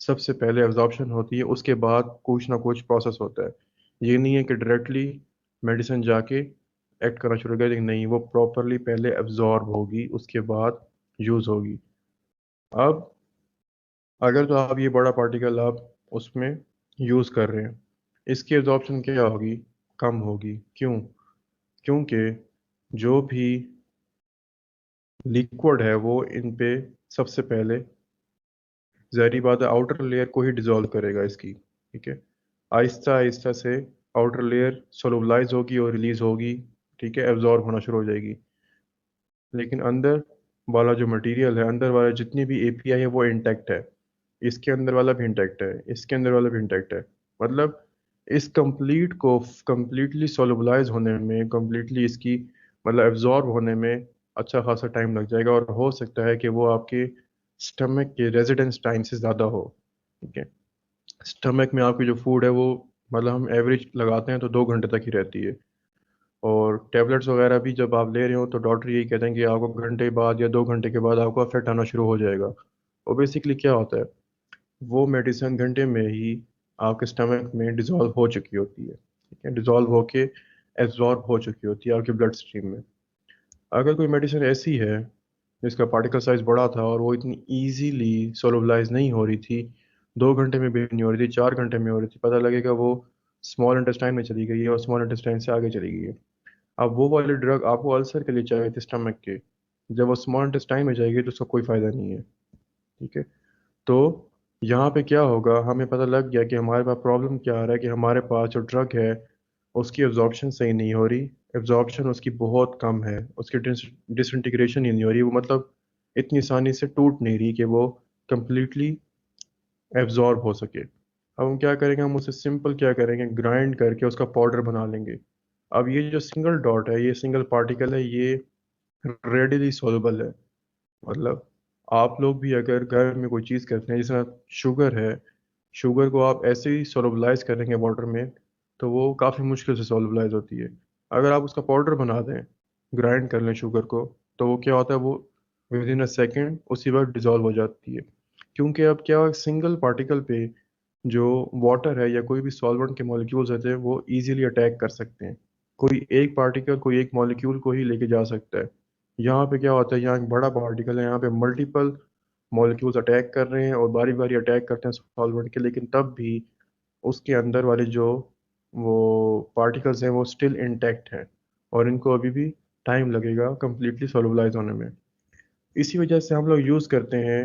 सबसे पहले एब्जॉर्प्शन होती है, उसके बाद कुछ ना कुछ प्रोसेस होता है। ये नहीं है कि डायरेक्टली मेडिसिन जाके एक्ट करना शुरू कर देगी, नहीं, वो प्रॉपरली पहले एब्जॉर्ब होगी उसके बाद यूज होगी। अब अगर तो आप ये बड़ा पार्टिकल आप उसमें यूज़ कर रहे हैं, इसकी एब्जॉर्प्शन क्या होगी? कम होगी। क्यों? क्योंकि जो भी लिक्विड है वो इन पे सबसे पहले, ज़ाहिर बात है, आउटर लेयर को ही डिसॉल्व करेगा इसकी। ठीक है, आहिस्ता आहिस्ता से आउटर लेयर सोलुबलाइज होगी और रिलीज होगी। ठीक है, एब्जॉर्ब होना शुरू हो जाएगी। लेकिन अंदर वाला जो मटेरियल है, अंदर वाला जितनी भी एपीआई है वो इंटैक्ट है। इसके अंदर वाला भी इंटैक्ट है, इसके अंदर वाला भी इंटैक्ट है। मतलब इस कंप्लीट को कंप्लीटली सोलबलाइज होने में, कंप्लीटली इसकी मतलब एब्जॉर्ब होने में अच्छा खासा टाइम लग जाएगा, और हो सकता है कि वो आपके स्टमक के रेजिडेंस टाइम से ज़्यादा हो। ठीक है। स्टमक में आपकी जो फूड है वो मतलब हम एवरेज लगाते हैं तो 2 घंटे तक ही रहती है। और टेबलेट्स वगैरह भी जब आप ले रहे हो तो डॉक्टर यही कहते हैं कि आपको घंटे बाद या 2 घंटे के बाद आपको अफेक्ट आना शुरू हो जाएगा। और बेसिकली क्या होता है, वो मेडिसिन घंटे में ही आपके स्टमक में डिज़ोल्व हो चुकी होती है। ठीक है, डिज़ोल्व होके एब्जॉर्ब हो चुकी होती है आपके ब्लड स्ट्रीम में। अगर कोई मेडिसिन ऐसी है जिसका पार्टिकल साइज बड़ा था और वो इतनी इजीली सोलबलाइज नहीं हो रही थी, 2 घंटे में भी नहीं हो रही थी, 4 घंटे में हो रही थी, पता लगेगा वो स्मॉल इंटेस्टाइन में चली गई है और स्मॉल इंटेस्टाइन से आगे चली गई है। अब वो वाली ड्रग आपको अल्सर के लिए चाहिए थी स्टमक के, जब वो स्मॉल इंटेस्टाइन में जाएगी तो उसका कोई फायदा नहीं है। ठीक है। तो यहाँ पे क्या होगा, हमें पता लग गया कि हमारे पास प्रॉब्लम क्या आ रहा है, कि हमारे पास जो ड्रग है उसकी एब्जॉर्प्शन सही नहीं हो रही। एब्जॉर्प्शन उसकी बहुत कम है, उसकी डिसइंटीग्रेशन ही नहीं हो रही, वो मतलब इतनी आसानी से टूट नहीं रही कि वो कंप्लीटली एब्जॉर्ब हो सके। अब हम क्या करेंगे, हम उसे सिंपल क्या करेंगे, ग्राइंड करके उसका पाउडर बना लेंगे। अब ये जो सिंगल डॉट है, ये सिंगल पार्टिकल है, ये रेडिली सॉल्युबल है। मतलब आप लोग भी अगर घर में कोई चीज़ करते हैं, जैसे शुगर है, शुगर को आप ऐसे ही सोलबलाइज करेंगे वाटर में तो वो काफ़ी मुश्किल से सोलबलाइज होती है। अगर आप उसका पाउडर बना दें, ग्राइंड कर लें शुगर को, तो वो क्या होता है, वो विद इन अ सेकेंड उसी वक्त डिजॉल्व हो जाती है। क्योंकि अब क्या, सिंगल पार्टिकल पे जो वाटर है या कोई भी सॉल्वेंट के मॉलिक्यूल्स होते हैं वो इजीली अटैक कर सकते हैं। कोई एक पार्टिकल कोई एक मॉलिक्यूल को ही लेके जा सकता है। यहाँ पे क्या होता है, यहाँ एक बड़ा पार्टिकल है, यहाँ पे मल्टीपल मॉलिक्यूल्स अटैक कर रहे हैं और बारी बारी अटैक करते हैं सॉल्वेंट के, लेकिन तब भी उसके अंदर वाले जो वो पार्टिकल्स हैं वो स्टिल इंटैक्ट हैं, और इनको अभी भी टाइम लगेगा कंप्लीटली सोलबलाइज होने में। इसी वजह से हम लोग यूज़ करते हैं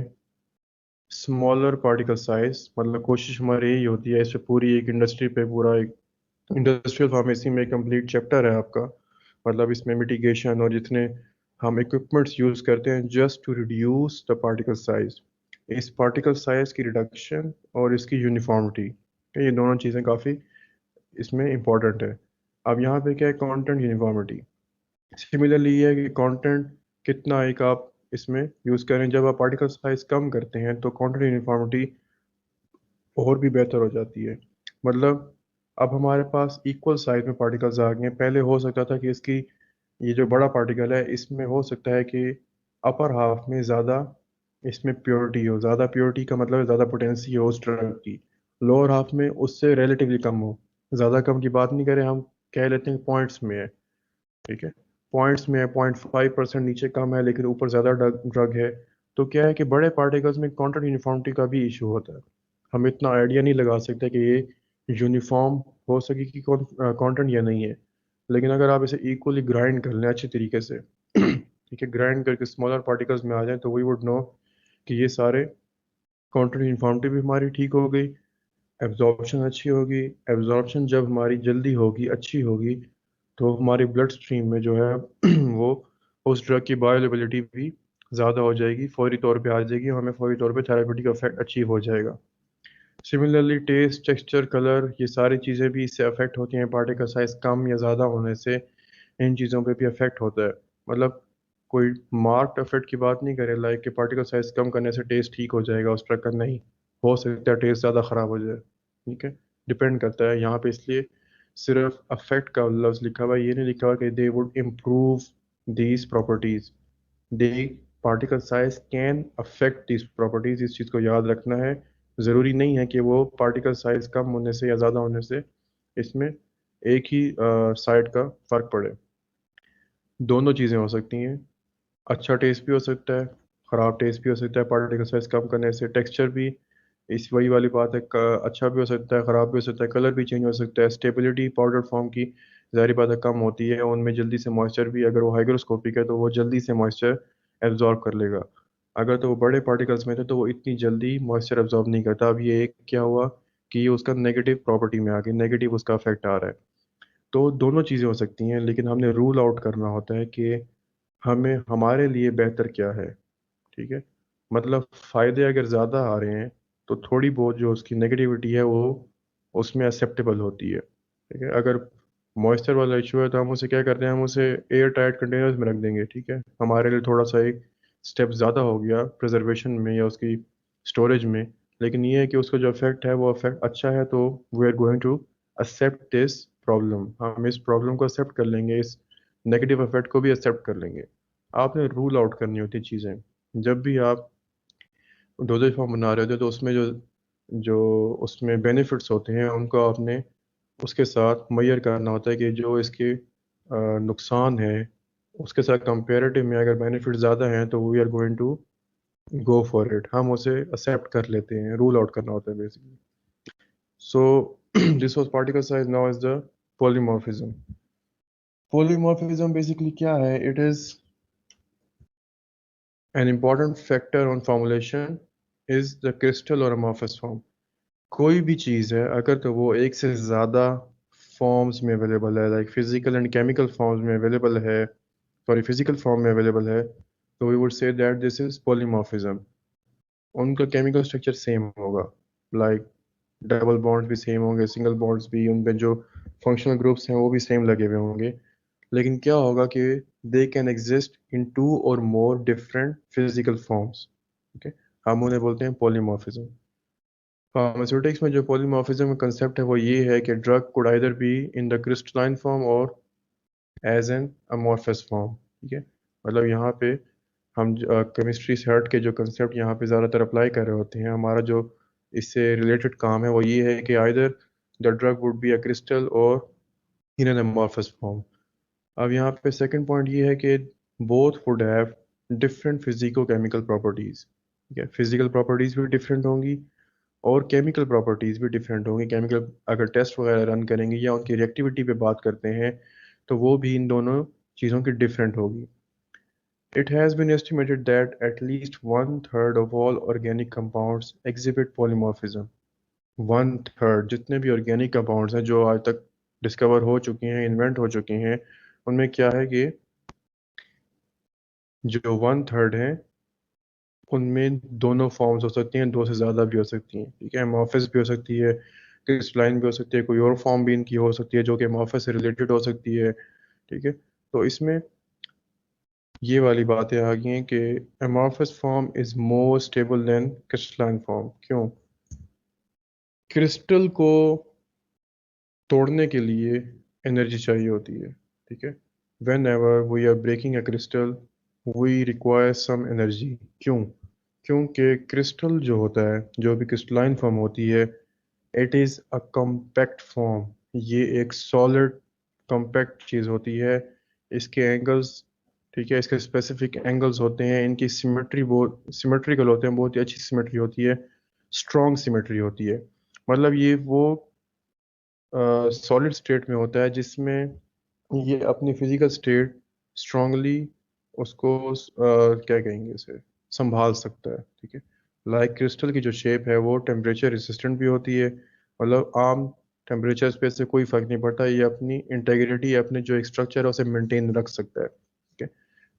स्मॉलर पार्टिकल साइज। मतलब कोशिश हमारी यही होती है, इस पे पूरी एक इंडस्ट्री पे पूरा एक इंडस्ट्रियल फार्मेसी में कंप्लीट चैप्टर है आपका। मतलब इसमें मिटिगेशन और जितने हम इक्विपमेंट्स यूज़ करते हैं just to reduce the particle size, इस पार्टिकल साइज की रिडक्शन और इसकी यूनिफॉर्मिटी, ये दोनों चीज़ें काफ़ी इसमें इम्पोर्टेंट है। अब यहाँ पे क्या है, कंटेंट यूनिफॉर्मिटी। सिमिलरली ये है कि कंटेंट कितना एक आप इसमें यूज़ करें, जब आप पार्टिकल साइज कम करते हैं तो कंटेंट यूनिफॉर्मिटी और भी बेहतर हो जाती है। मतलब अब हमारे पास इक्वल साइज में पार्टिकल्स आ गए हैं। पहले हो सकता था कि इसकी ये जो बड़ा पार्टिकल है इसमें हो सकता है कि अपर हाफ में ज़्यादा इसमें प्योरिटी हो, ज़्यादा प्योरिटी का मतलब है ज़्यादा पोटेंसी हो उस ड्रग की, लोअर हाफ में उससे रिलेटिवली कम हो। ज़्यादा कम की बात नहीं करें, हम कह लेते हैं पॉइंट्स में है। ठीक है, पॉइंट्स में है, 0.5% नीचे कम है लेकिन ऊपर ज़्यादा ड्रग है। तो क्या है कि बड़े पार्टिकल्स में क्वांटम यूनिफॉर्मिटी का भी इशू होता है। हम इतना आइडिया नहीं लगा सकते कि ये यूनिफॉर्म हो सके कि क्वांटम या नहीं है। लेकिन अगर आप इसे इक्वली ग्राइंड कर लें अच्छी तरीके से ठीक है, ग्राइंड करके स्मॉलर पार्टिकल्स में आ जाए, तो वी वुड नो कि ये सारे क्वांटम यूनिफॉर्मिटी भी हमारी ठीक हो गई, एब्जॉर्प्शन अच्छी होगी। एब्जॉर्प्शन जब हमारी जल्दी होगी, अच्छी होगी, तो हमारी ब्लड स्ट्रीम में जो है वो उस ड्रग की बायोअवेलेबिलिटी भी ज़्यादा हो जाएगी, फौरी तौर पे आ जाएगी, और हमें फौरी तौर पे थेरापेटिक इफेक्ट अचीव हो जाएगा। सिमिलरली टेस्ट, टेक्सचर, कलर, ये सारी चीज़ें भी इससे अफेक्ट होती हैं, पार्टिकल साइज कम या ज़्यादा होने से इन चीज़ों पे भी अफेक्ट होता है। मतलब कोई मार्क्ड इफेक्ट की बात नहीं करें, लाइक कि पार्टिकल साइज कम करने से टेस्ट ठीक हो जाएगा, उस प्रकार नहीं, हो सकता है टेस्ट ज़्यादा ख़राब हो जाए। ठीक है, डिपेंड करता है यहाँ पे, इसलिए सिर्फ अफेक्ट का लफ्ज़ लिखा हुआ है, ये नहीं लिखा हुआ कि they would improve these properties. They particle size can affect these properties, इस चीज़ को याद रखना है। ज़रूरी नहीं है कि वो पार्टिकल साइज कम होने से या ज़्यादा होने से इसमें एक ही साइड का फ़र्क पड़े। दोनों चीज़ें हो सकती हैं, अच्छा टेस्ट भी हो सकता है, ख़राब टेस्ट भी हो सकता है पार्टिकल साइज कम करने से। टेक्सचर भी इस वही वाली बात है, अच्छा भी हो सकता है, ख़राब भी हो सकता है, कलर भी चेंज हो सकता है। स्टेबिलिटी पाउडर फॉर्म की ज़ाहिर बात है कम होती है, उनमें जल्दी से मॉइस्चर भी, अगर वो हाइग्रोस्कोपिक है तो वो जल्दी से मॉइस्चर एब्जॉर्ब कर लेगा। अगर तो वो बड़े पार्टिकल्स में थे तो वो इतनी जल्दी मॉइस्चर एब्जॉर्ब नहीं करता। अब ये एक क्या हुआ कि ये उसका नेगेटिव प्रॉपर्टी में आ गई, नेगेटिव उसका इफेक्ट आ रहा है। तो दोनों चीज़ें हो सकती हैं, लेकिन हमने रूल आउट करना होता है कि हमें हमारे लिए बेहतर क्या है। ठीक है, मतलब फ़ायदे अगर ज़्यादा आ रहे हैं तो थोड़ी बहुत जो उसकी नेगेटिविटी है वो उसमें एक्सेप्टेबल होती है। ठीक है, अगर मॉइस्चर वाला इशू है तो हम उसे क्या करते हैं, हम उसे एयर टाइट कंटेनर्स में रख देंगे। ठीक है, हमारे लिए थोड़ा सा एक स्टेप ज़्यादा हो गया प्रिजर्वेशन में या उसकी स्टोरेज में, लेकिन ये है कि उसका जो इफेक्ट है वो इफेक्ट अच्छा है, तो we are going to accept this problem. हम इस प्रॉब्लम को एक्सेप्ट कर लेंगे, इस नेगेटिव इफेक्ट को भी एक्सेप्ट कर लेंगे। आपने रूल आउट करनी होती चीज़ें। जब भी आप डोजेज फॉर्म बना रहे होते हो तो उसमें जो जो उसमें बेनिफिट्स होते हैं उनको आपने उसके साथ मैयर करना होता है कि जो इसके नुकसान है उसके साथ कंपेरेटिव में अगर बेनिफिट ज़्यादा हैं तो we are going to go for it, हम उसे एक्सेप्ट कर लेते हैं। रूल आउट करना होता है basically. So this was particle size, now is the polymorphism. Polymorphism basically क्या है? It is an important factor on formulation is the crystal or amorphous form। कोई भी चीज़ है अगर तो वो एक से ज़्यादा फॉर्म्स में अवेलेबल है, like physical and chemical forms में अवेलेबल है, सॉरी फिजिकल फॉर्म में अवेलेबल है, तो we would say that this is polymorphism. उनका केमिकल स्ट्रक्चर सेम होगा, लाइक डबल बॉन्ड्स भी सेम होंगे, सिंगल बॉन्ड्स भी, उनपे जो फंक्शनल ग्रुप्स हैं वो भी सेम लगे हुए होंगे। लेकिन क्या होगा कि they can exist in two और more different physical forms. Okay, हम उन्हें बोलते हैं पॉलीमॉर्फिज्म। फार्मास्यूटिक्स में जो पॉलीमॉर्फिज्म का कंसेप्ट है वो ये है कि drug could either be in the crystalline form और एज एन अमॉर्फस फॉर्म। ठीक है, मतलब यहाँ पे हम केमिस्ट्री से हट के जो कंसेप्ट यहाँ पे ज़्यादातर अप्लाई कर रहे होते हैं, हमारा जो इससे रिलेटेड काम है वो ये है कि either the drug would be a crystal और इन एन अमॉर्फस फॉर्म। अब यहाँ पे सेकंड पॉइंट ये है कि both would have different physico chemical properties. ठीक है, फिजिकल प्रॉपर्टीज़ भी डिफरेंट होंगी और केमिकल प्रॉपर्टीज़ भी डिफरेंट होंगी। केमिकल अगर टेस्ट वगैरह रन करेंगे या उनकी रिएक्टिविटी पे बात करते हैं तो वो भी इन दोनों चीज़ों की डिफरेंट होगी। It has been estimated that at least one third of all organic compounds exhibit polymorphism। One third जितने भी ऑर्गेनिक कंपाउंड्स हैं जो आज तक डिस्कवर हो चुके हैं, इन्वेंट हो चुके हैं, उनमें क्या है कि जो वन थर्ड हैं उनमें दोनों फॉर्म्स हो सकती हैं, दो से ज़्यादा भी हो सकती हैं। ठीक है, अमॉर्फस भी हो सकती है, क्रिस्टलाइन भी हो सकती है, कोई और फॉर्म भी इनकी हो सकती है जो कि अमॉर्फस से रिलेटेड हो सकती है। ठीक है, तो इसमें ये वाली बातें आ गई हैं कि amorphous form is more stable than crystalline form। क्यों? क्रिस्टल को तोड़ने के लिए एनर्जी चाहिए होती है। ठीक है, whenever we are breaking a crystal we require some energy. क्यों? क्योंकि क्रिस्टल जो होता है, जो भी क्रिस्टलाइन फॉर्म होती है, it is a compact form. ये एक सॉलिड कॉम्पैक्ट चीज़ होती है। इसके एंगल्स, ठीक है, इसके स्पेसिफिक एंगल्स होते हैं, इनकी सिमेट्री बहुत सिमेट्रिकल होते हैं, बहुत ही अच्छी सिमेट्री होती है, स्ट्रॉन्ग सिमेट्री होती है। मतलब ये वो सॉलिड स्टेट में होता है जिसमें ये अपनी फिजिकल स्टेट स्ट्रांगली उसको क्या कहेंगे इसे, संभाल सकता है। ठीक है, लाइक क्रिस्टल की जो शेप है वो टेम्परेचर रेसिस्टेंट भी होती है, मतलब आम टेम्परेचर पे से कोई फर्क नहीं पड़ता, ये अपनी इंटेग्रिटी, अपने जो एक स्ट्रक्चर है उसे मेंटेन रख सकता है। ठीक है,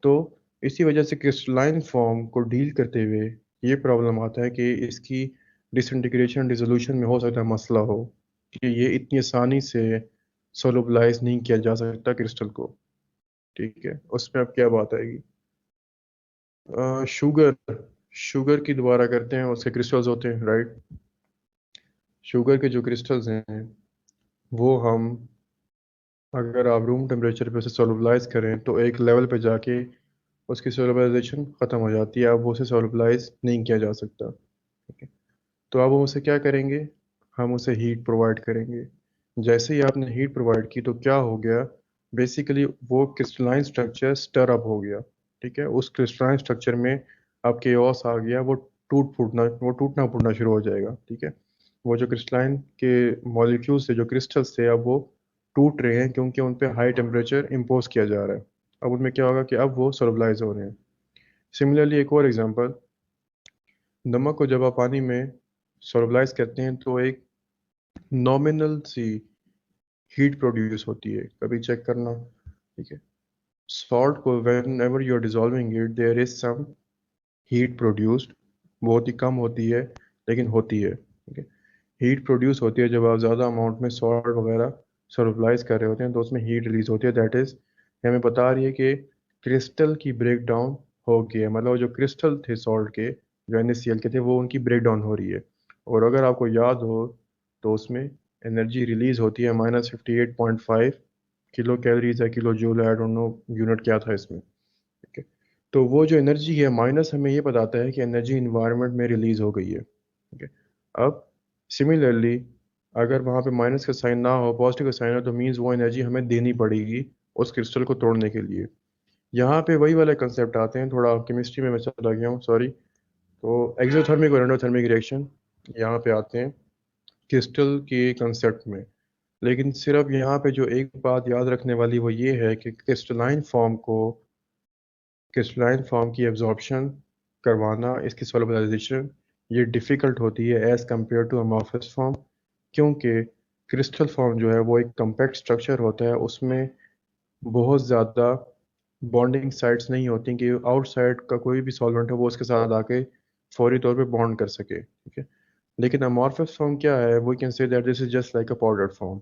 तो इसी वजह से क्रिस्टलाइन फॉर्म को डील करते हुए ये प्रॉब्लम आता है कि इसकी डिसइंटीग्रेशन डिसोल्यूशन में हो सकता है मसला हो, कि ये इतनी आसानी से सोलुबलाइज नहीं किया जा सकता क्रिस्टल को। ठीक है, उसमें अब क्या बात आएगी? शुगर, शुगर की दोबारा करते हैं, उसके क्रिस्टल्स होते हैं, राइट। शुगर के जो क्रिस्टल्स हैं वो हम, अगर आप रूम टेम्परेचर पे उसे सोलुबलाइज करें तो एक लेवल पे जाके उसकी सोलुबलाइजेशन ख़त्म हो जाती है, अब वो उसे सोलुबलाइज नहीं किया जा सकता। ठीक है, तो अब हम उसे क्या करेंगे? हम उसे हीट प्रोवाइड करेंगे। जैसे ही आपने हीट प्रोवाइड की तो क्या हो गया, बेसिकली वो क्रिस्टलाइन स्ट्रक्चर स्टर अप हो गया। ठीक है, उस क्रिस्टलाइन स्ट्रक्चर में अब केओस आ गया, वो टूटना फूटना शुरू हो जाएगा। ठीक है, वो जो क्रिस्टलाइन के मॉलिक्यूल्स थे, जो क्रिस्टल्स थे, अब वो टूट रहे हैं क्योंकि उन पे हाई टेम्परेचर इम्पोज किया जा रहा है। अब उनमें क्या होगा कि अब वो सोलबलाइज हो रहे हैं। सिमिलरली एक और एग्जांपल, नमक को जब आप पानी में सोलबलाइज करते हैं तो एक नॉमिनल सी हीट प्रोड्यूस होती है, कभी चेक करना। ठीक है, सॉल्ट को whenever you are dissolving it there is some heat produced, बहुत ही कम होती है लेकिन होती है। ठीक है, हीट प्रोड्यूस होती है जब आप ज़्यादा अमाउंट में सॉल्ट वगैरह सॉल्युबलाइज कर रहे होते हैं, तो उसमें हीट रिलीज होती है। दैट इज़ हमें बता रही है कि क्रिस्टल की ब्रेक डाउन हो गई है, मतलब जो क्रिस्टल थे सॉल्ट के, जो NaCl के थे, वो उनकी ब्रेक डाउन हो रही है। और अगर आपको याद हो तो उसमें एनर्जी रिलीज होती है -58.5 किलो कैलोरीज है, kilo joule, I don't know unit क्या था इसमें, ठीक है। तो वो जो एनर्जी है माइनस हमें ये बताता है कि एनर्जी इन्वायरमेंट में रिलीज हो गई है, ठीक है। अब सिमिलरली अगर वहाँ पे माइनस का साइन ना हो, पॉजिटिव का साइन हो, तो मीन्स वो एनर्जी हमें देनी पड़ेगी उस क्रिस्टल को तोड़ने के लिए। यहाँ पे वही वाले कंसेप्ट आते हैं, थोड़ा केमिस्ट्री में मैं चला गया हूँ, सॉरी। तो एक्सोथर्मिक और एंडोथर्मिक रिएक्शन यहाँ पे आते हैं क्रिस्टल के कंसेप्ट में। लेकिन सिर्फ यहाँ पे जो एक बात याद रखने वाली वो ये है कि क्रिस्टलाइन फॉर्म की एब्जॉर्प्शन करवाना, इसकी सोलबलाइजेशन, ये डिफ़िकल्ट होती है as compared to amorphous form. क्योंकि क्रिस्टल फॉर्म जो है वो एक कम्पैक्ट स्ट्रक्चर होता है, उसमें बहुत ज़्यादा बॉन्डिंग साइट्स नहीं होती कि आउटसाइड का कोई भी सॉल्वेंट है वो उसके साथ आके फौरी तौर पे बॉन्ड कर सके, ठीक है। लेकिन अमॉर्फस फॉर्म क्या है, we can say that this is just like a powdered form.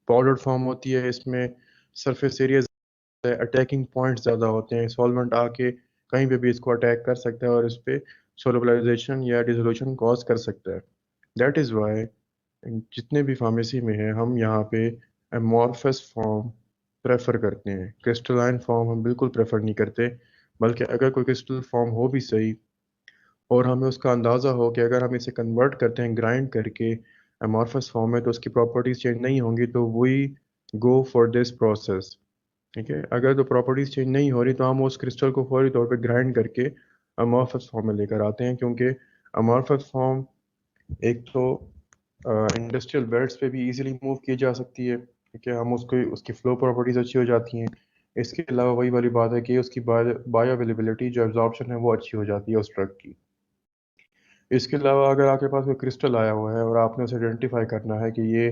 Powdered form होती है, इसमें सरफेस एरिया, अटैकिंग पॉइंट ज़्यादा होते हैं, सॉल्वेंट आके कहीं पे भी इसको अटैक कर सकता है और इस पे सोलबलाइजेशन या डिसोल्यूशन कॉज कर सकता है। दैट इज़ वाई जितने भी फार्मेसी में है हम यहाँ पे एमॉर्फस फॉर्म प्रेफर करते हैं, क्रिस्टलाइन फॉर्म हम बिल्कुल प्रेफर नहीं करते। बल्कि अगर कोई क्रिस्टल फॉर्म हो भी सही और हमें उसका अंदाज़ा हो कि अगर हम इसे कन्वर्ट करते हैं ग्राइंड करके एमॉर्फस फॉर्म में, तो उसकी प्रॉपर्टीज़ चेंज नहीं होंगी, तो we go for this process, ठीक है। अगर तो प्रॉपर्टीज चेंज नहीं हो रही तो हम उस क्रिस्टल को फौरी तौर पे ग्राइंड करके अमॉर्फस फॉर्म में लेकर आते हैं, क्योंकि अमॉर्फस फॉर्म एक तो इंडस्ट्रियल बेड्स पे भी इजीली मूव की जा सकती है, ठीक है। हम उसको उसकी फ्लो प्रॉपर्टीज अच्छी हो जाती हैं। इसके अलावा वही वाली बात है कि उसकी बायो अवेलेबिलिटी, जो एब्जॉर्प्शन है, वो अच्छी हो जाती है उस ड्रग की। इसके अलावा अगर आपके पास कोई क्रिस्टल आया हुआ है और आपने उसे आइडेंटिफाई करना है कि ये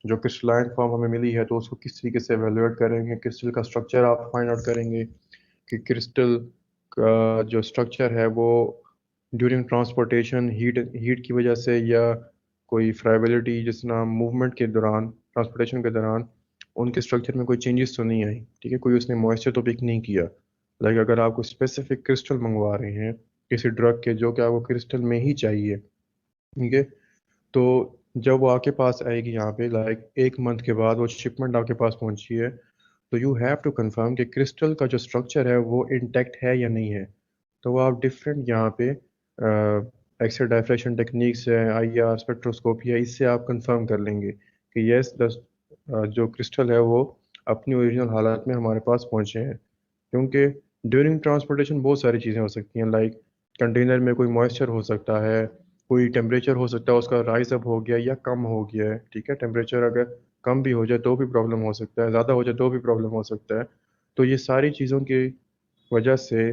जो क्रिस्टलाइन फॉर्म हमें मिली है, तो उसको किस तरीके से एवेलुएट करेंगे, क्रिस्टल का स्ट्रक्चर आप फाइंड आउट करेंगे कि क्रिस्टल का जो स्ट्रक्चर है वो ड्यूरिंग ट्रांसपोर्टेशन हीट हीट की वजह से, या कोई फ्राइबिलिटी जिस ना मूवमेंट के दौरान, ट्रांसपोर्टेशन के दौरान उनके स्ट्रक्चर में कोई चेंजेस तो नहीं आई, ठीक है। कोई उसने मॉइस्चर तो पिक नहीं किया। लाइक अगर आपको स्पेसिफिक क्रिस्टल मंगवा रहे हैं किसी ड्रग के जो कि आपको क्रिस्टल में ही चाहिए, ठीक है, तो जब वो आपके पास आएगी यहाँ पे, लाइक एक मंथ के बाद वो शिपमेंट आपके पास पहुंची है, तो यू हैव टू कंफर्म कि क्रिस्टल का जो स्ट्रक्चर है वो इंटैक्ट है या नहीं है। तो वो आप डिफरेंट यहाँ पे एक्सरे डायफ्रेक्शन टेक्निक्स है, IR स्पेक्ट्रोस्कोपी है, इससे आप कंफर्म कर लेंगे कि यस द जो क्रिस्टल है वो अपनी ओरिजिनल हालत में हमारे पास पहुँचे हैं। क्योंकि ड्यूरिंग ट्रांसपोर्टेशन बहुत सारी चीज़ें हो सकती हैं, लाइक कंटेनर में कोई मॉइस्चर हो सकता है, कोई टेम्परेचर हो सकता है उसका राइज अप हो गया या कम हो गया है, ठीक है। टेम्परेचर अगर कम भी हो जाए तो भी प्रॉब्लम हो सकता है, ज़्यादा हो जाए तो भी प्रॉब्लम हो सकता है। तो ये सारी चीज़ों की वजह से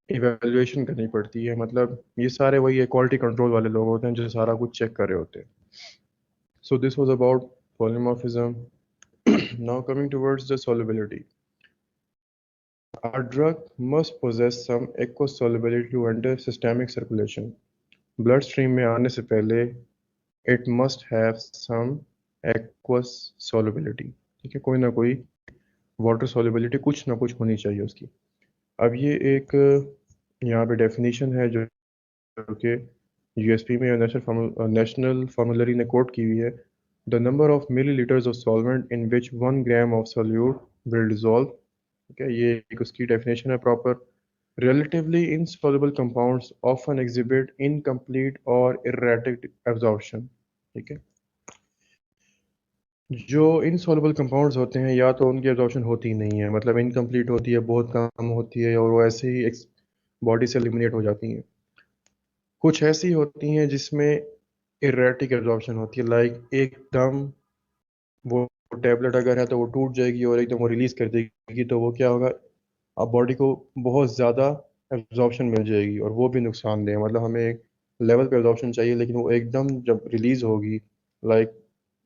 इवेलुएशन करनी पड़ती है, मतलब ये सारे वही क्वालिटी कंट्रोल वाले लोग होते हैं जो सारा कुछ चेक कर रहे होते हैं। So this was about polymorphism. Now coming towards the solubility. A drug must possess some aqueous solubility to enter systemic circulation. Blood stream में आने से पहले it must have some aqueous solubility, ठीक है। कोई ना कोई वाटर solubility कुछ ना कुछ होनी चाहिए उसकी। अब ये एक यहाँ पे डेफिनेशन है जो कि USP में नेशनल फार्मूलरी ने कोट की हुई है। The number of millilitres of solvent in which 1 gram of solute will dissolve, ठीक है। ये एक उसकी डेफिनेशन है proper. Relatively insoluble compounds often exhibit incomplete or erratic absorption, ठीक है। जो insoluble compounds होते हैं या तो उनकी absorption होती ही नहीं है, मतलब इनकम्प्लीट होती है, बहुत कम होती है, और वो ऐसे ही बॉडी से एलिमिनेट हो जाती हैं। कुछ ऐसी होती हैं जिसमें erratic absorption होती है, लाइक एकदम वो टेबलेट अगर है तो वो टूट जाएगी और एकदम वो रिलीज कर देगी, तो वो क्या होगा, अब बॉडी को बहुत ज़्यादा एब्जॉर्प्शन मिल जाएगी और वो भी नुकसानदेह है। मतलब हमें एक लेवल पे एब्जॉर्प्शन चाहिए, लेकिन वो एकदम जब रिलीज होगी, like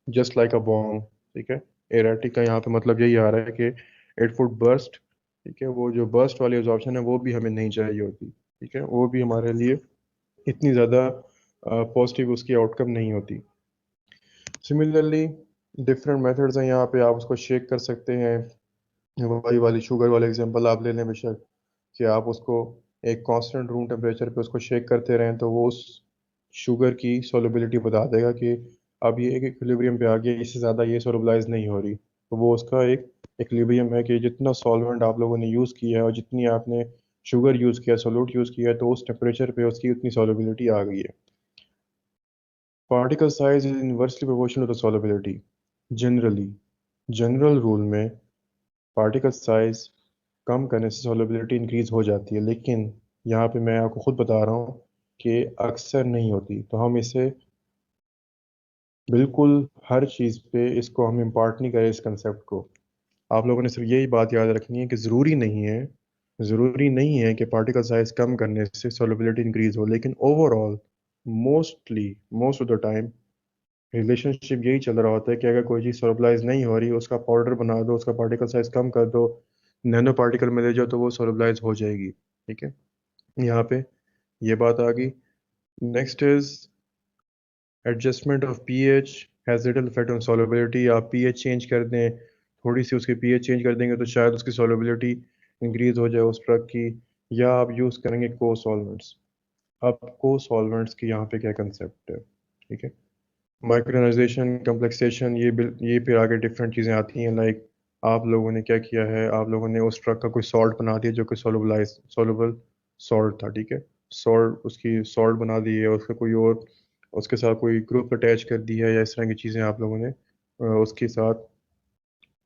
just like a bomb, ठीक है। एरेटिक का यहाँ पे मतलब यही आ रहा है कि इट वुड बर्स्ट, ठीक है। वो जो बर्स्ट वाली एब्जॉर्प्शन है वो भी हमें नहीं चाहिए होती, ठीक है। वो भी हमारे लिए इतनी ज़्यादा पॉजिटिव उसकी आउटकम नहीं होती। सिमिलरली डिफरेंट मेथड्स हैं यहाँ पे, आप उसको शेक कर सकते हैं। वही वाली शुगर वाला एग्जांपल आप ले लें बेशक, कि आप उसको एक कांस्टेंट रूम टेम्परेचर पे उसको शेक करते रहें तो वो उस शुगर की सॉल्युबिलिटी बता देगा कि अब ये एक इक्विलिब्रियम पे आ गया, इससे ज़्यादा ये सॉल्युबलाइज नहीं हो रही। तो वो उसका एक इक्विलिब्रियम है कि जितना सॉल्वेंट आप लोगों ने यूज़ किया है और जितनी आपने शुगर यूज़ किया, सोल्यूट यूज़ किया है, तो उस टेम्परेचर पे उसकी उतनी सॉल्युबिलिटी आ गई है। Particle size is inversely proportional to solubility. Generally, general rule में पार्टिकल साइज कम करने से सॉल्युबिलिटी इंक्रीज हो जाती है, लेकिन यहाँ पे मैं आपको खुद बता रहा हूँ कि अक्सर नहीं होती। तो हम इसे बिल्कुल हर चीज़ पे इसको हम इम्पार्ट नहीं करें इस कंसेप्ट को। आप लोगों ने सिर्फ यही बात याद रखनी है कि ज़रूरी नहीं है कि पार्टिकल साइज कम करने से सॉल्युबिलिटी इंक्रीज हो, लेकिन overall mostly most of the time relationship यही चल रहा होता है कि अगर कोई चीज़ सॉल्युबलाइज नहीं हो रही, उसका पाउडर बना दो, उसका पार्टिकल साइज कम कर दो, नैनो पार्टिकल में ले जाओ, तो वो सॉल्युबलाइज हो जाएगी। ठीक है, यहाँ पे ये बात आ गई। Next is adjustment of pH has little effect on solubility. आप पीएच चेंज कर दें, थोड़ी सी उसकी पीएच चेंज कर देंगे तो शायद उसकी सॉल्युबिलिटी इंक्रीज हो जाए उस ड्रग की। या आप यूज़ करेंगे को सॉल्वेंट्स। अब को सॉल्वेंट्स की यहाँ पे क्या कंसेप्ट है, ठीक है। माइक्रोनाइजेशन, कम्प्लेक्सेशन, ये फिर आगे डिफरेंट चीज़ें आती हैं। लाइक आप लोगों ने क्या किया है, आप लोगों ने उस ड्रग का कोई सॉल्ट बना दिया जो कि सोलबल सॉल्ट था, ठीक है। सॉल्ट, उसकी सॉल्ट बना दी है, उसका कोई और उसके साथ कोई ग्रुप अटैच कर दिया है, या इस तरह की चीज़ें आप लोगों ने उसके साथ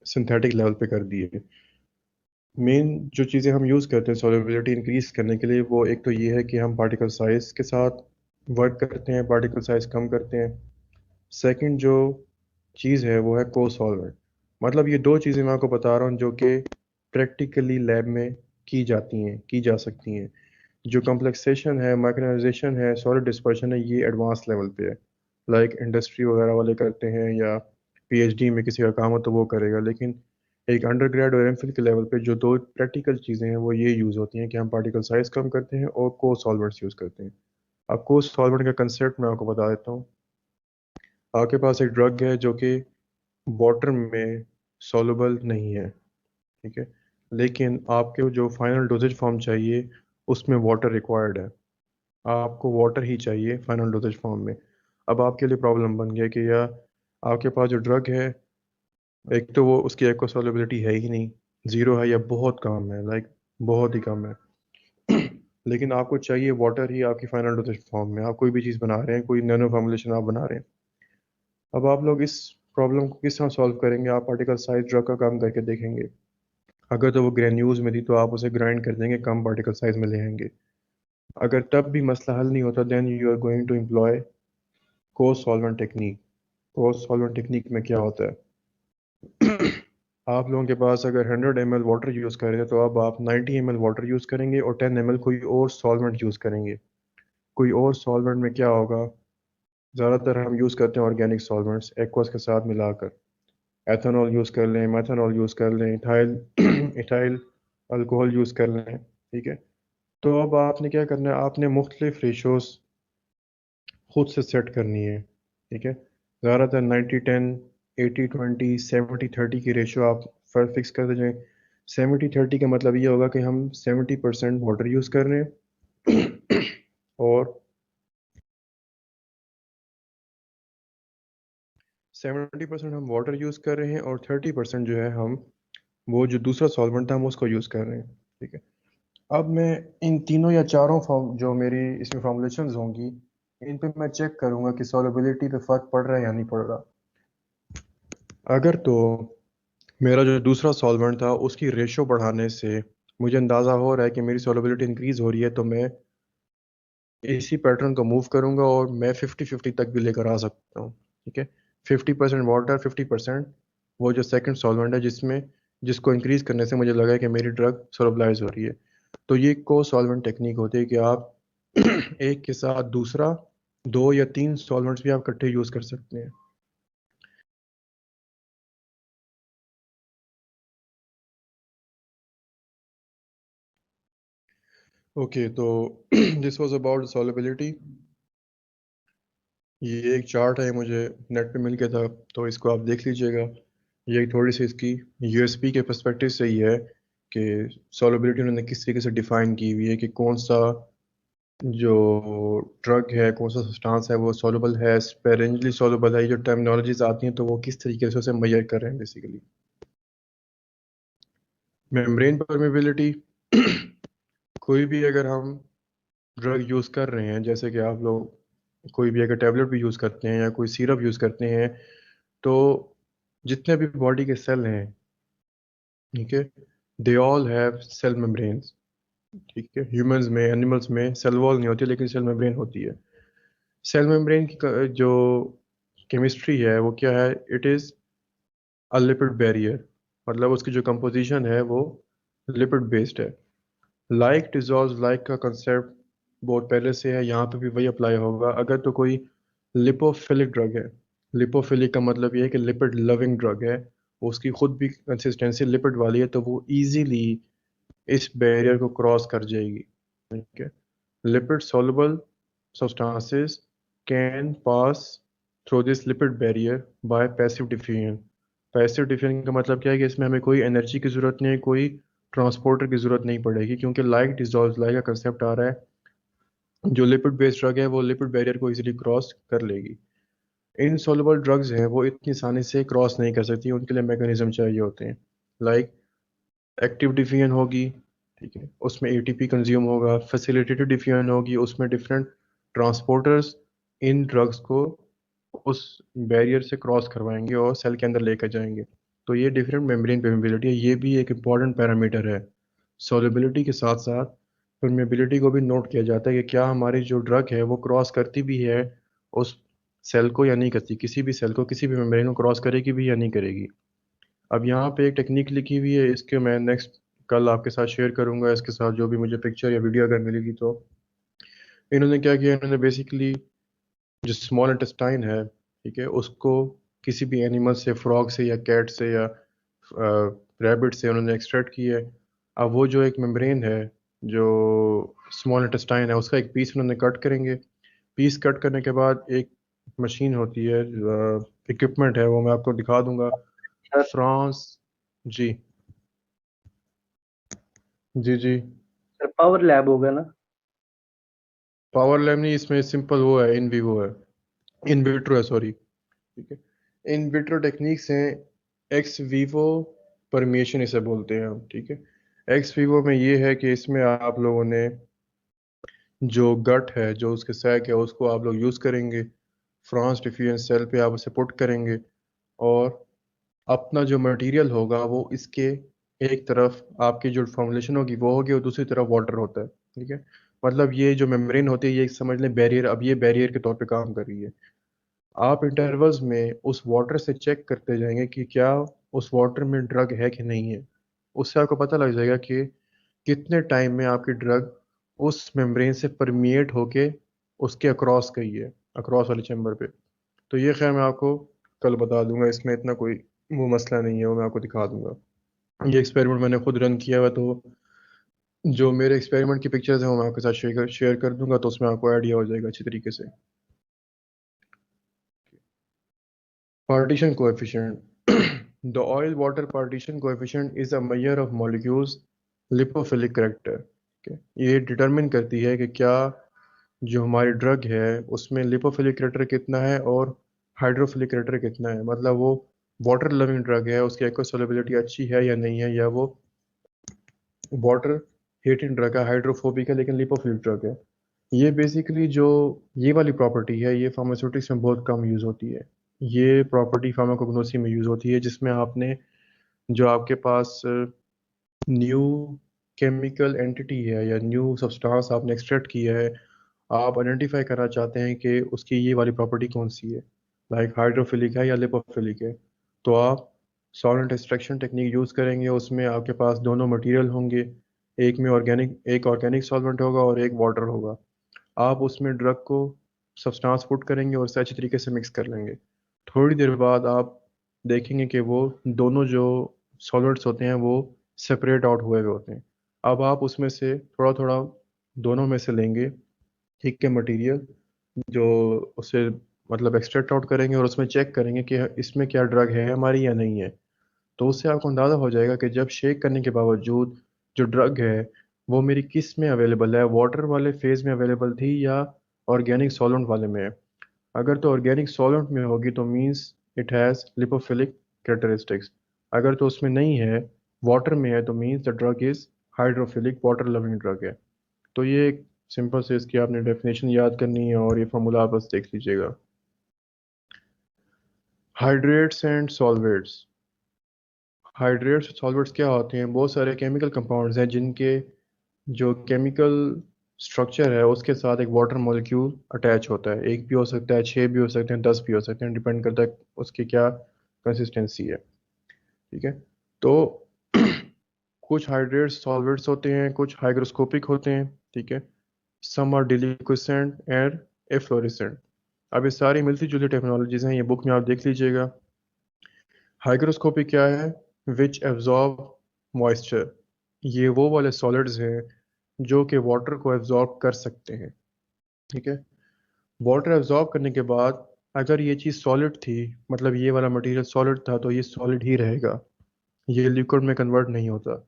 सिंथेटिक लेवल पे कर दी है। मेन जो चीज़ें हम यूज़ करते हैं सॉल्युबिलिटी इंक्रीज करने के लिए, वो एक तो ये है कि हम पार्टिकल साइज के साथ वर्क करते हैं, पार्टिकल साइज कम करते हैं। सेकंड जो चीज़ है वो है को सॉल्वेंट। मतलब ये दो चीज़ें मैं आपको बता रहा हूँ जो कि प्रैक्टिकली लैब में की जाती हैं, की जा सकती हैं। जो कम्प्लेक्सेशन है, माइक्रोनाइजेशन है, सॉलिड डिस्पर्शन है, ये एडवांस लेवल पे है। लाइक इंडस्ट्री वगैरह वाले करते हैं, या पीएचडी में किसी का काम हो तो वो करेगा। लेकिन एक अंडर और एमफिल के लेवल पे जो दो प्रैक्टिकल चीज़ें हैं वो ये यूज़ होती हैं कि हम पार्टिकल साइज कम करते हैं और को सॉल्वेंट्स यूज़ करते हैं। अब को सॉल्वेंट का कंसेप्ट मैं आपको बता देता हूँ। आपके पास एक ड्रग है जो कि वाटर में सॉल्युबल नहीं है, ठीक है, लेकिन आपके जो फाइनल डोजेज फॉर्म चाहिए उसमें वाटर रिक्वायर्ड है। आपको वाटर ही चाहिए फाइनल डोजेज फॉर्म में। अब आपके लिए प्रॉब्लम बन गया कि या आपके पास जो ड्रग है, एक तो वो उसकी एक्वा सॉल्युबिलिटी है ही नहीं, ज़ीरो है या बहुत कम है, लाइक बहुत ही कम है। लेकिन आपको चाहिए वाटर ही आपकी फाइनल डोजेज फॉर्म में। आप कोई भी चीज़ बना रहे हैं, कोई नैनो फॉर्मुलेशन आप बना रहे हैं। अब आप लोग इस प्रॉब्लम को किस तरह सॉल्व करेंगे? आप पार्टिकल साइज ड्रग का काम करके देखेंगे। अगर तो वो ग्रेन्यूल्स में थी तो आप उसे ग्राइंड कर देंगे, कम पार्टिकल साइज में ले आएंगे। अगर तब भी मसला हल नहीं होता, then you are going to employ co solvent technique. Co solvent technique में क्या होता है? आप लोगों के पास अगर 100 ml वाटर यूज़ कर रहे हैं तो अब आप 90 ml वाटर यूज़ करेंगे और 10 ml कोई और सॉल्वेंट यूज़ करेंगे। कोई और सॉल्वेंट में क्या होगा? ज़्यादातर हम यूज़ करते हैं ऑर्गेनिक सॉल्वेंट्स एक्वस के साथ मिलाकर। एथेनॉल यूज़ कर लें, मेथनॉल यूज़ कर लें, इथाइल इथाइल अल्कोहल यूज़ कर लें, ठीक है। तो अब आपने क्या करना है, आपने मुख्तलिफ रेशोस खुद से सेट करनी है, ठीक है। ज़्यादातर 90-10, 80-20, 70-30 की रेशो आप फर्क फिक्स कर दीजिए। 70-30 का मतलब ये होगा कि हम 70% वाटर यूज़ कर रहे हैं और 70% हम वाटर यूज़ कर रहे हैं और 30% जो है हम वो जो दूसरा सॉल्वेंट था हम उसको यूज़ कर रहे हैं, ठीक है। अब मैं इन तीनों या चारों फॉर्म जो मेरी इसमें फॉर्मुलेशंस होंगी, इन पे मैं चेक करूंगा कि सॉल्युबिलिटी पे फ़र्क पड़ रहा है या नहीं पड़ रहा। अगर तो मेरा जो दूसरा सॉल्वेंट था उसकी रेशो बढ़ाने से मुझे अंदाज़ा हो रहा है कि मेरी सॉल्युबिलिटी इंक्रीज हो रही है, तो मैं इसी पैटर्न को मूव करूंगा और मैं 50-50 तक भी लेकर आ सकता हूँ, ठीक है। 50% वाटर, 50% वो जो सेकंड सॉल्वेंट है जिसमें जिसको इंक्रीज करने से मुझे लगा है कि मेरी ड्रग सोलबलाइज हो रही है। तो ये को सॉल्वेंट टेक्निक होती है कि आप एक के साथ दूसरा, दो या तीन सॉल्वेंट्स भी आप इकट्ठे यूज़ कर सकते हैं। ओके, तो दिस वाज अबाउट सॉल्युबिलिटी। ये एक चार्ट है, मुझे नेट पे मिल गया था, तो इसको आप देख लीजिएगा। ये थोड़ी सी इसकी यूएसपी के पर्सपेक्टिव से ही है कि सॉल्युबिलिटी उन्होंने किस तरीके से डिफाइन की हुई है कि कौन सा जो ड्रग है, कौन सा सब्सटेंस है वो सॉल्युबल है, स्पेरेंजली सॉल्युबल है। ये जो टर्मिनोलॉजीज आती हैं तो वो किस तरीके से उसे मेजर कर रहे हैं बेसिकली। मेम्ब्रेन परमेबिलिटी कोई भी अगर हम ड्रग यूज़ कर रहे हैं, जैसे कि आप लोग कोई भी अगर टेबलेट भी यूज़ करते हैं या कोई सिरप यूज़ करते हैं, तो जितने भी बॉडी के सेल हैं, ठीक है, they all have cell membranes. ठीक है, ह्यूमंस में, एनिमल्स में सेल वॉल नहीं होती लेकिन सेल मेम्ब्रेन होती है। सेल मेम्ब्रेन की जो केमिस्ट्री है वो क्या है? It is a lipid barrier. मतलब उसकी जो कंपोजिशन है वो लिपिड बेस्ड है। लाइक डिजॉल्व लाइक का कंसेप्ट बहुत पहले से है, यहाँ पे भी वही अप्लाई होगा। अगर तो कोई लिपोफिलिक ड्रग है, लिपोफिलिक का मतलब ये है कि लिपिड लविंग ड्रग है, उसकी खुद भी कंसिस्टेंसी लिपिड वाली है, तो वो इजीली इस बैरियर को क्रॉस कर जाएगी। ठीक है, lipid soluble substances can pass through this lipid barrier by passive diffusion। Passive diffusion का मतलब क्या है कि इसमें हमें कोई एनर्जी की ज़रूरत नहीं है, कोई ट्रांसपोर्टर की ज़रूरत नहीं पड़ेगी, क्योंकि लाइक डिजॉल्व लाइक का कंसेप्ट आ रहा है। जो लिपिड बेस्ड ड्रग है वो लिपिड बैरियर को इजीली क्रॉस कर लेगी। इनसॉल्युबल ड्रग्स हैं वो इतनी आसानी से क्रॉस नहीं कर सकती, उनके लिए मैकेनिज्म चाहिए होते हैं। लाइक एक्टिव डिफियन होगी, ठीक है, उसमें एटीपी कंज्यूम होगा। फैसिलिटेटेड डिफियन होगी, उसमें डिफरेंट ट्रांसपोर्टर्स इन ड्रग्स को उस बैरियर से क्रॉस करवाएंगे और सेल के अंदर लेकर जाएंगे। तो ये डिफरेंट मेम्ब्रेन परमेबिलिटी है, ये भी एक इम्पॉर्टेंट पैरामीटर है। सॉल्युबिलिटी के साथ साथ परमेबिलिटी को भी नोट किया जाता है कि क्या हमारी जो ड्रग है वो क्रॉस करती भी है उस सेल को या नहीं करती, किसी भी सेल को, किसी भी मेम्ब्रेन को क्रॉस करेगी भी या नहीं करेगी। अब यहाँ पे एक टेक्निक लिखी हुई है, इसके मैं नेक्स्ट कल आपके साथ शेयर करूंगा, इसके साथ जो भी मुझे पिक्चर या वीडियो अगर मिलेगी तो। इन्होंने क्या किया, इन्होंने बेसिकली जो स्मॉल इंटेस्टाइन है, ठीक है, उसको किसी भी एनिमल से, फ्रॉग से या कैट से या रैबिट से उन्होंने एक्सट्रैक्ट किया है। अब वो जो एक मेम्ब्रेन है, जो स्मॉल इंटेस्टाइन है, उसका एक पीस उन्होंने कट करेंगे। पीस कट करने के बाद एक मशीन होती है, इक्विपमेंट है, वो मैं आपको दिखा दूंगा। Sir France. जी जी जी। सर पावर लैब होगा ना? पावर लैब नहीं, इसमें सिंपल वो है, इन विवो है, इन विट्रो है, सॉरी। ठीक है, इन विट्रो टेक्निक्स हैं, एक्स वीवो परमिएशन इसे बोलते हैं हम। ठीक है, एक्स वीवो में ये है कि इसमें आप लोगों ने जो गट है, जो उसके सैक है, उसको आप लोग यूज़ करेंगे, फ्रांस डिफ्यूजन सेल पे आप उसे पुट करेंगे, और अपना जो मटेरियल होगा वो इसके एक तरफ आपकी जो फॉर्मुलेशन होगी वो होगी और दूसरी तरफ वाटर होता है। ठीक है, मतलब ये जो मेम्ब्रेन होती है ये समझ लें बैरियर, अब ये बैरियर के तौर पे काम कर रही है। आप इंटरवल्स में उस वाटर से चेक करते जाएंगे कि क्या उस वाटर में ड्रग है कि नहीं है। उससे आपको पता लग जाएगा कि कितने टाइम में आपकी ड्रग उस मेम्ब्रेन से परमिएट होके उसके अक्रॉस गई है, अक्रॉस वाले चैम्बर पे। तो ये खैर मैं आपको कल बता दूंगा, इसमें इतना कोई वो मसला नहीं है, वो मैं आपको दिखा दूंगा। ये एक्सपेरिमेंट मैंने खुद रन किया हुआ, तो जो मेरे एक्सपेरिमेंट की पिक्चर्स हैं वो मैं आपके साथ शेयर कर दूंगा, तो उसमें आपको आइडिया हो जाएगा अच्छी तरीके से। Partition coefficient. The oil water partition coefficient is a measure of molecules lipophilic character। Okay? ये डिटरमिन करती है कि क्या जो हमारी ड्रग है उसमें लिपोफिलिक कैरेक्टर कितना है और हाइड्रोफिलिक कैरेक्टर कितना है। मतलब वो वाटर लविंग ड्रग है, उसकी एक्वा सॉल्युबिलिटी अच्छी है या नहीं है, या वो वाटर हेटिंग ड्रग है, हाइड्रोफोबिक है लेकिन लिपोफिलिक ड्रग है। ये बेसिकली जो ये वाली प्रॉपर्टी है ये फार्मास्यूटिक्स में बहुत कम यूज़ होती है। ये प्रॉपर्टी फार्माकोग्नोसी में यूज़ होती है, जिसमें आपने जो आपके पास न्यू केमिकल एंटिटी है या न्यू सब्सटेंस आपने एक्सट्रैक्ट किया है, आप आइडेंटिफाई करना चाहते हैं कि उसकी ये वाली प्रॉपर्टी कौन सी है, लाइक हाइड्रोफिलिक है या लिपोफिलिक है। तो आप सॉल्वेंट एक्सट्रैक्शन टेक्निक यूज़ करेंगे, उसमें आपके पास दोनों मटेरियल होंगे, एक ऑर्गेनिक सॉल्वेंट होगा और एक वाटर होगा। आप उसमें ड्रग को सब्सटेंस पुट करेंगे और उसे अच्छी तरीके से मिक्स कर लेंगे। थोड़ी देर बाद आप देखेंगे कि वो दोनों जो सॉलिड्स होते हैं वो सेपरेट आउट हुए हुए होते हैं। अब आप उसमें से थोड़ा थोड़ा दोनों में से लेंगे, ठीक है, मटेरियल जो उसे मतलब एक्सट्रैक्ट आउट करेंगे और उसमें चेक करेंगे कि इसमें क्या ड्रग है हमारी या नहीं है। तो उससे आपको अंदाज़ा हो जाएगा कि जब शेक करने के बावजूद जो ड्रग है वो मेरी किस में अवेलेबल है, वाटर वाले फेज में अवेलेबल थी या ऑर्गेनिक सॉल्वेंट वाले में है। अगर तो ऑर्गेनिक सॉल्वेंट में होगी तो means it has lipophilic characteristics. अगर तो उसमें नहीं है, वाटर में है, तो means the drug is hydrophilic water loving drug है। तो ये एक सिंपल से इसकी आपने डेफिनेशन याद करनी है और ये फॉर्मूला आप बस देख लीजिएगा। Hydrates and सॉल्वेट्स। हाइड्रेट्स और सॉल्वेट्स क्या होते हैं? बहुत सारे केमिकल कंपाउंड्स हैं जिनके जो केमिकल स्ट्रक्चर है उसके साथ एक वाटर मॉलिक्यूल अटैच होता है। एक भी हो सकता है, छः भी हो सकते हैं, 10 भी हो सकते हैं, डिपेंड करता है उसकी क्या कंसिस्टेंसी है। ठीक है। तो कुछ हाइड्रेट्स सॉल्वेट्स होते हैं, कुछ हाइग्रोस्कोपिक होते हैं। ठीक है। Some are deliquescent and efflorescent. अब ये सारी मिलती जुलती टेक्नोलॉजीज हैं, ये बुक में आप देख लीजिएगा। हाइग्रोस्कोपी क्या है? विच एब्जॉर्ब मॉइस्चर। ये वो वाले सॉलिड्स हैं जो कि वाटर को एब्जॉर्ब कर सकते हैं। ठीक है। वाटर एब्जॉर्ब करने के बाद अगर ये चीज़ सॉलिड थी, मतलब ये वाला मटेरियल सॉलिड था, तो ये सॉलिड ही रहेगा, ये लिक्विड में कन्वर्ट नहीं होता।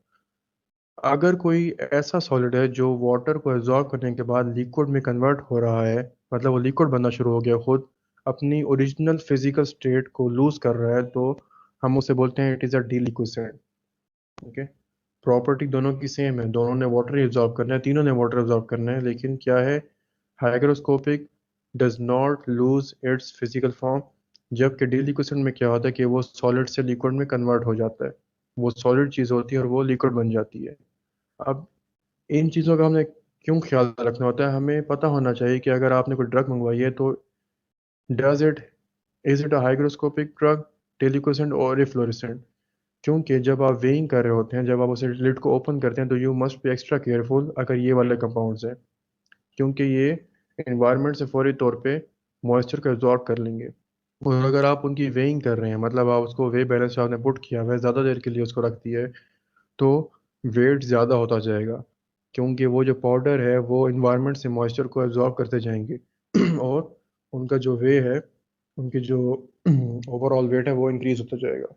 अगर कोई ऐसा सॉलिड है जो वाटर को एब्जॉर्ब करने के बाद लिक्विड में कन्वर्ट हो रहा है, मतलब वो लिक्विड बनना शुरू हो गया, खुद अपनी ओरिजिनल फिजिकल स्टेट को लूज कर रहा है, तो हम उसे बोलते हैं इट इज़ अ डीलिक्विसेंट। ठीक है। प्रॉपर्टी दोनों की सेम है, दोनों ने वाटर एब्जॉर्ब करना है, तीनों ने वाटर एब्जॉर्ब करना है, लेकिन क्या है, hygroscopic does not lose its physical form, जबकि डीलिक्विसेंट में क्या होता है कि वो सॉलिड से लिक्विड में कन्वर्ट हो जाता है। वो सॉलिड चीज़ होती है और वो लिक्विड बन जाती है। अब इन चीज़ों का हमने क्यों ख्याल रखना होता है? हमें पता होना चाहिए कि अगर आपने कोई ड्रग मंगवाई है तो does it is it a hygroscopic drug, deliquescent और फ्लोरेसेंट। क्योंकि जब आप वेइंग कर रहे होते हैं, जब आप उसे लिड को ओपन करते हैं, तो you must be extra careful अगर ये वाले कंपाउंड्स हैं, क्योंकि ये इन्वायरमेंट से फौरी तौर पे मॉइस्चर को एब्जॉर्ब कर लेंगे। और अगर आप उनकी वेइंग कर रहे हैं, मतलब आप उसको वे बैलेंस आपने पुट किया हुआ है, ज़्यादा देर के लिए उसको रख दिया है, तो वेट ज़्यादा होता जाएगा, क्योंकि वो जो पाउडर है वो इन्वायरमेंट से मॉइस्चर को एब्जॉर्ब करते जाएंगे और उनका जो वे है, उनकी जो ओवरऑल वेट है वो इंक्रीज होता जाएगा।